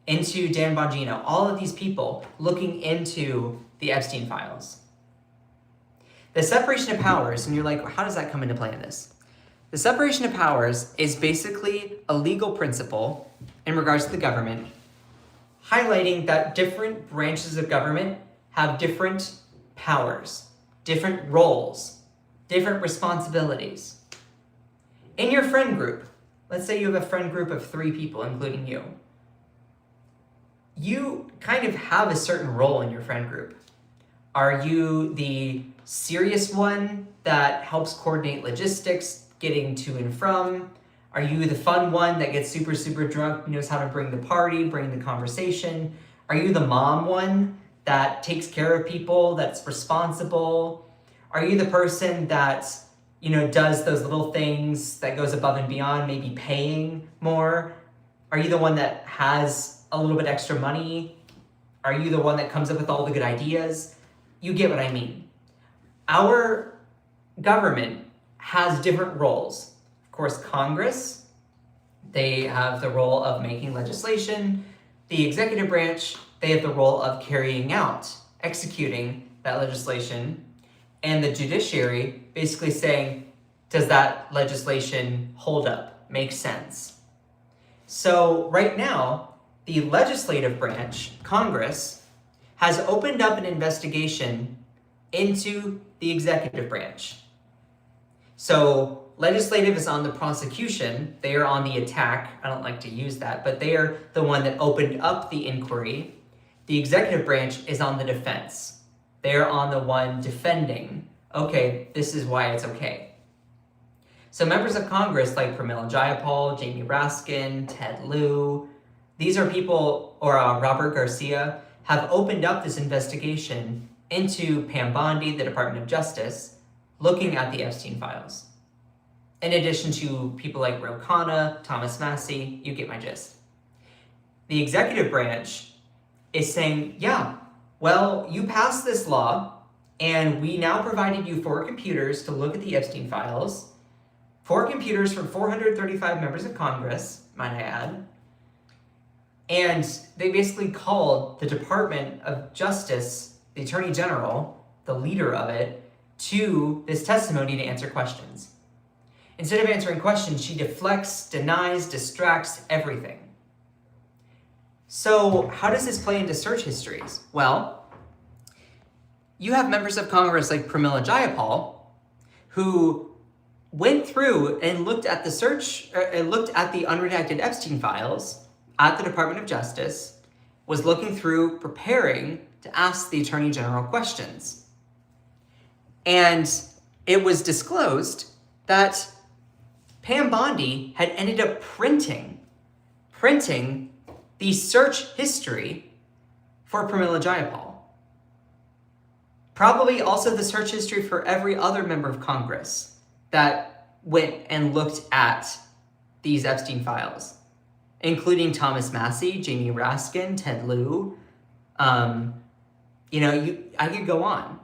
into Dan Bongino, all of these people looking into the Epstein files. The separation of powers, and you're like, how does that come into play in this? The separation of powers is basically a legal principle in regards to the government, highlighting that different branches of government have different powers, different roles, different responsibilities. In your friend group, let's say you have a friend group of 3 people, including you. You kind of have a certain role in your friend group. Are you the serious one that helps coordinate logistics, getting to and from? Are you the fun one that gets super, super drunk, knows how to bring the party, bring the conversation? Are you the mom one that takes care of people, that's responsible? Are you the person that, does those little things that goes above and beyond, maybe paying more? Are you the one that has a little bit extra money? Are you the one that comes up with all the good ideas? You get what I mean. Our government has different roles. Of course, Congress, they have the role of making legislation. The executive branch, they have the role of carrying out, executing that legislation. And the judiciary basically saying, does that legislation hold up, make sense? So right now, the legislative branch, Congress, has opened up an investigation into the executive branch. So legislative is on the prosecution, they are on the attack. I don't like to use that, but they are the one that opened up the inquiry. The executive branch is on the defense. They're on the one defending, okay, this is why it's okay. So members of Congress like Pramila Jayapal, Jamie Raskin, Ted Lieu, these are people, or Robert Garcia, have opened up this investigation into Pam Bondi, the Department of Justice, looking at the Epstein files. In addition to people like Ro Khanna, Thomas Massie, you get my gist. The executive branch is saying, yeah, well, you passed this law, and we now provided you 4 computers to look at the Epstein files, 4 computers from 435 members of Congress, might I add, and they basically called the Department of Justice, the Attorney General, the leader of it, to this testimony to answer questions. Instead of answering questions, she deflects, denies, distracts, everything. So how does this play into search histories? Well, you have members of Congress like Pramila Jayapal, who went through and looked at the unredacted Epstein files at the Department of Justice, was looking through, preparing to ask the Attorney General questions. And it was disclosed that Pam Bondi had ended up printing the search history for Pramila Jayapal. Probably also the search history for every other member of Congress that went and looked at these Epstein files, including Thomas Massie, Jamie Raskin, Ted Lieu. I could go on.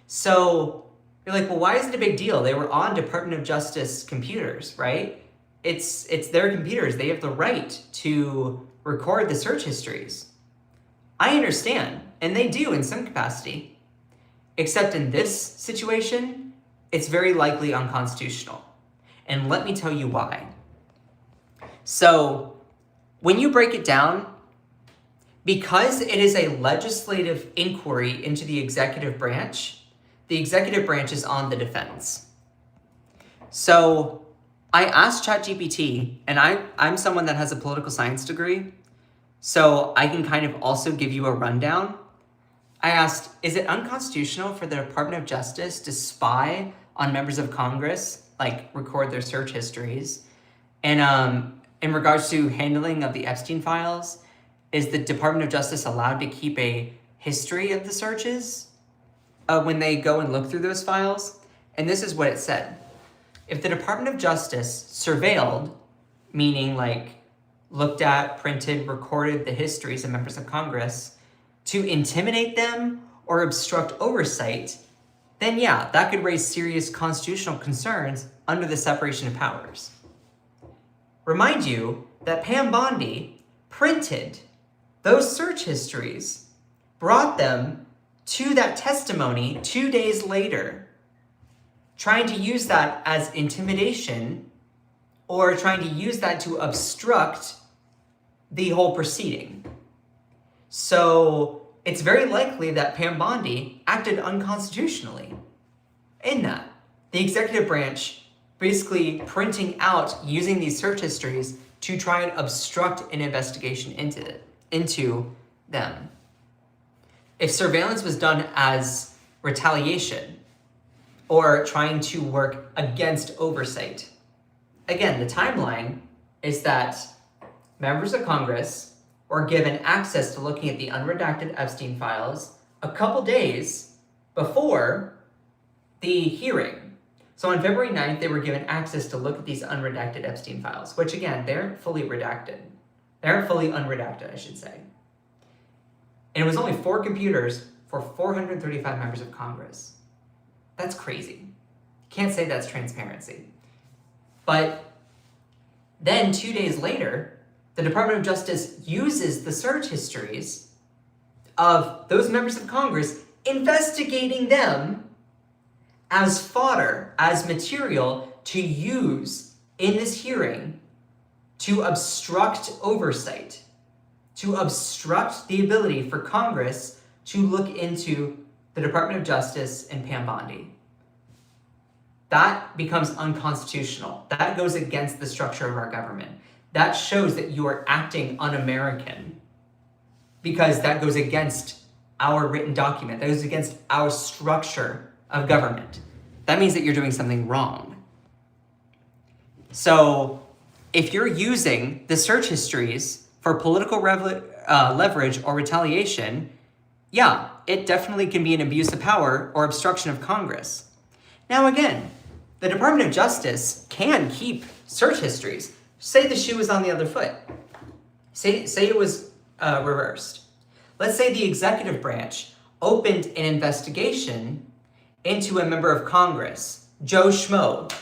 So you're like, well, why is it a big deal? They were on Department of Justice computers, right? It's their computers. They have the right to record the search histories. I understand, and they do in some capacity. Except in this situation, it's very likely unconstitutional. And let me tell you why. So, when you break it down, because it is a legislative inquiry into the executive branch is on the defense. So, I asked ChatGPT, and I'm someone that has a political science degree, so I can kind of also give you a rundown. I asked, is it unconstitutional for the Department of Justice to spy on members of Congress, like record their search histories? And in regards to handling of the Epstein files, is the Department of Justice allowed to keep a history of the searches when they go and look through those files? And this is what it said. If the Department of Justice surveilled, meaning like looked at, printed, recorded the histories of members of Congress, to intimidate them or obstruct oversight, then yeah, that could raise serious constitutional concerns under the separation of powers. Remind you that Pam Bondi printed those search histories, brought them to that testimony 2 days later, trying to use that as intimidation or trying to use that to obstruct the whole proceeding. So it's very likely that Pam Bondi acted unconstitutionally in that. The executive branch basically printing out, using these search histories to try and obstruct an investigation into them. If surveillance was done as retaliation or trying to work against oversight, again, the timeline is that members of Congress were given access to looking at the unredacted Epstein files a couple days before the hearing. So on February 9th, they were given access to look at these unredacted Epstein files, which again, they aren't fully redacted. They aren't fully unredacted, I should say. And it was only 4 computers for 435 members of Congress. That's crazy. Can't say that's transparency. But then 2 days later, the Department of Justice uses the search histories of those members of Congress, investigating them as fodder, as material to use in this hearing to obstruct oversight, to obstruct the ability for Congress to look into the Department of Justice and Pam Bondi. That becomes unconstitutional. That goes against the structure of our government. That shows that you are acting un-American, because that goes against our written document. That goes against our structure of government. That means that you're doing something wrong. So if you're using the search histories for political leverage or retaliation, yeah, it definitely can be an abuse of power or obstruction of Congress. Now again, the Department of Justice can keep search histories. Say the shoe was on the other foot. Say it was reversed. Let's say the executive branch opened an investigation into a member of Congress, Joe Schmo.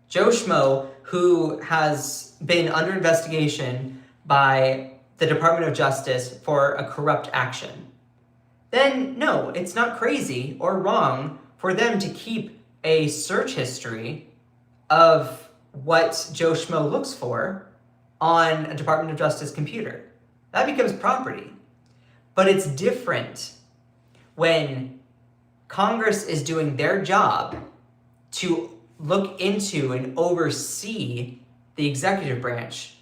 Joe Schmo, who has been under investigation by the Department of Justice for a corrupt action. Then no, it's not crazy or wrong for them to keep a search history of what Joe Schmo looks for on a Department of Justice computer. That becomes property. But it's different when Congress is doing their job to look into and oversee the executive branch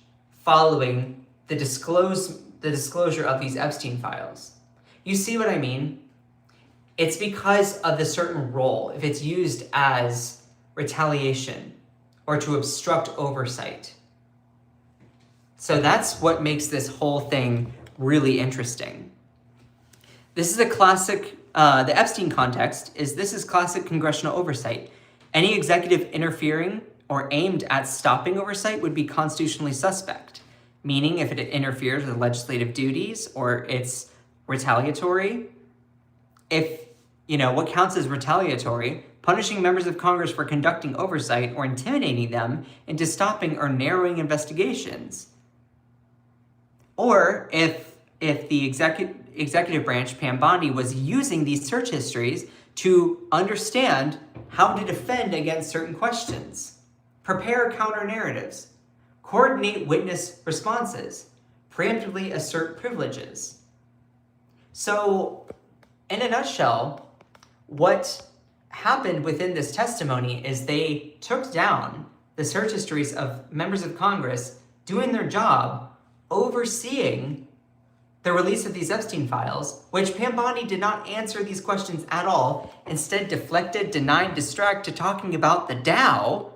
following the disclosure of these Epstein files. You see what I mean? It's because of the certain role, if it's used as retaliation or to obstruct oversight. So that's what makes this whole thing really interesting. This is a classic, the Epstein context this is classic congressional oversight. Any executive interfering or aimed at stopping oversight would be constitutionally suspect, meaning if it interferes with legislative duties or it's retaliatory. What counts as retaliatory? Punishing members of Congress for conducting oversight or intimidating them into stopping or narrowing investigations. Or if the executive branch, Pam Bondi, was using these search histories to understand how to defend against certain questions, prepare counter narratives, coordinate witness responses, preemptively assert privileges. So, in a nutshell, what happened within this testimony is they took down the search histories of members of Congress doing their job, overseeing the release of these Epstein files, which Pam Bondi did not answer these questions at all, instead deflected, denied, distracted, talking about the Dow.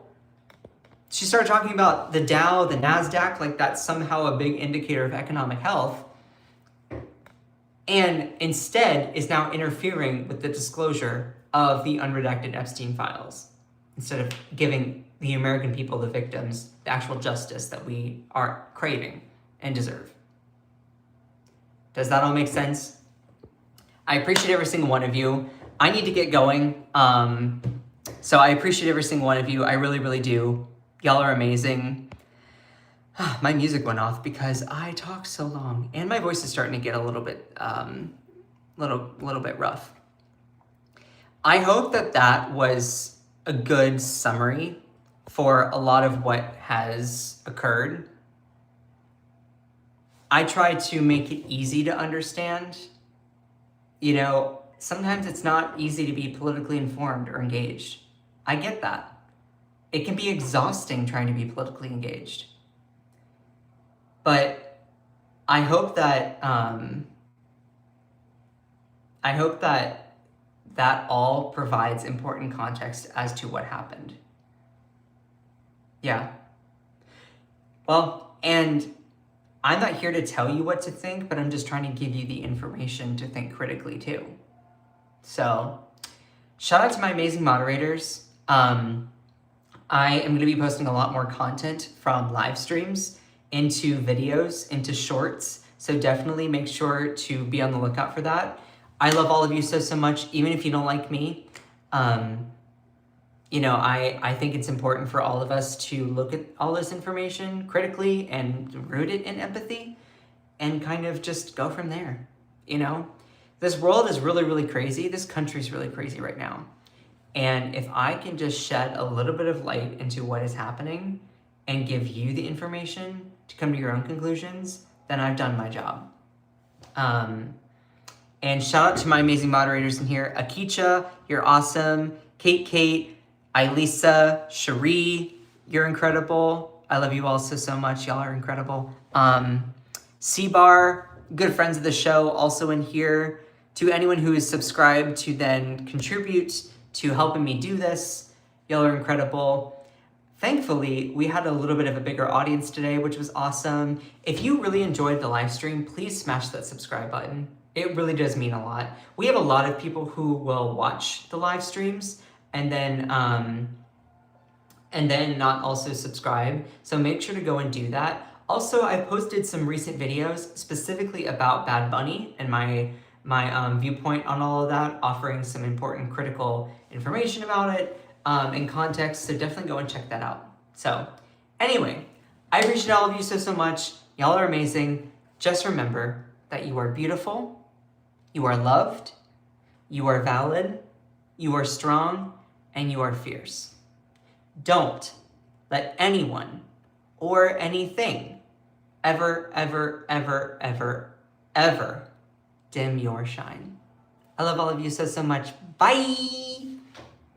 She started talking about the Dow, the NASDAQ, like that's somehow a big indicator of economic health, and instead is now interfering with the disclosure of the unredacted Epstein files, instead of giving the American people, the victims, the actual justice that we are craving and deserve. Does that all make sense? I appreciate every single one of you. I need to get going. So I appreciate every single one of you. I really, really do. Y'all are amazing. My music went off because I talked so long, and my voice is starting to get a little bit rough. I hope that was a good summary for a lot of what has occurred. I try to make it easy to understand. Sometimes it's not easy to be politically informed or engaged. I get that. It can be exhausting trying to be politically engaged. But I hope that that all provides important context as to what happened. Yeah. Well, and I'm not here to tell you what to think, but I'm just trying to give you the information to think critically too. So, shout out to my amazing moderators. I am going to be posting a lot more content from live streams into videos, into shorts. So definitely make sure to be on the lookout for that. I love all of you so much, even if you don't like me. I think it's important for all of us to look at all this information critically and root it in empathy and kind of just go from there. This world is really, really crazy. This country's really crazy right now. And if I can just shed a little bit of light into what is happening and give you the information to come to your own conclusions, then I've done my job. And shout out to my amazing moderators in here. Akicha, you're awesome. Kate, Elisa, Cherie, you're incredible. I love you all so much. Y'all are incredible. C-Bar, good friends of the show, also in here. To anyone who is subscribed to then contribute to helping me do this, y'all are incredible. Thankfully, we had a little bit of a bigger audience today, which was awesome. If you really enjoyed the live stream, please smash that subscribe button. It really does mean a lot. We have a lot of people who will watch the live streams and then not also subscribe. So make sure to go and do that. Also, I posted some recent videos specifically about Bad Bunny and my viewpoint on all of that, offering some important critical information about it in context. So definitely go and check that out. So anyway, I appreciate all of you so much. Y'all are amazing. Just remember that you are beautiful, you are loved, you are valid, you are strong, and you are fierce. Don't let anyone or anything ever dim your shine. I love all of you so much. Bye!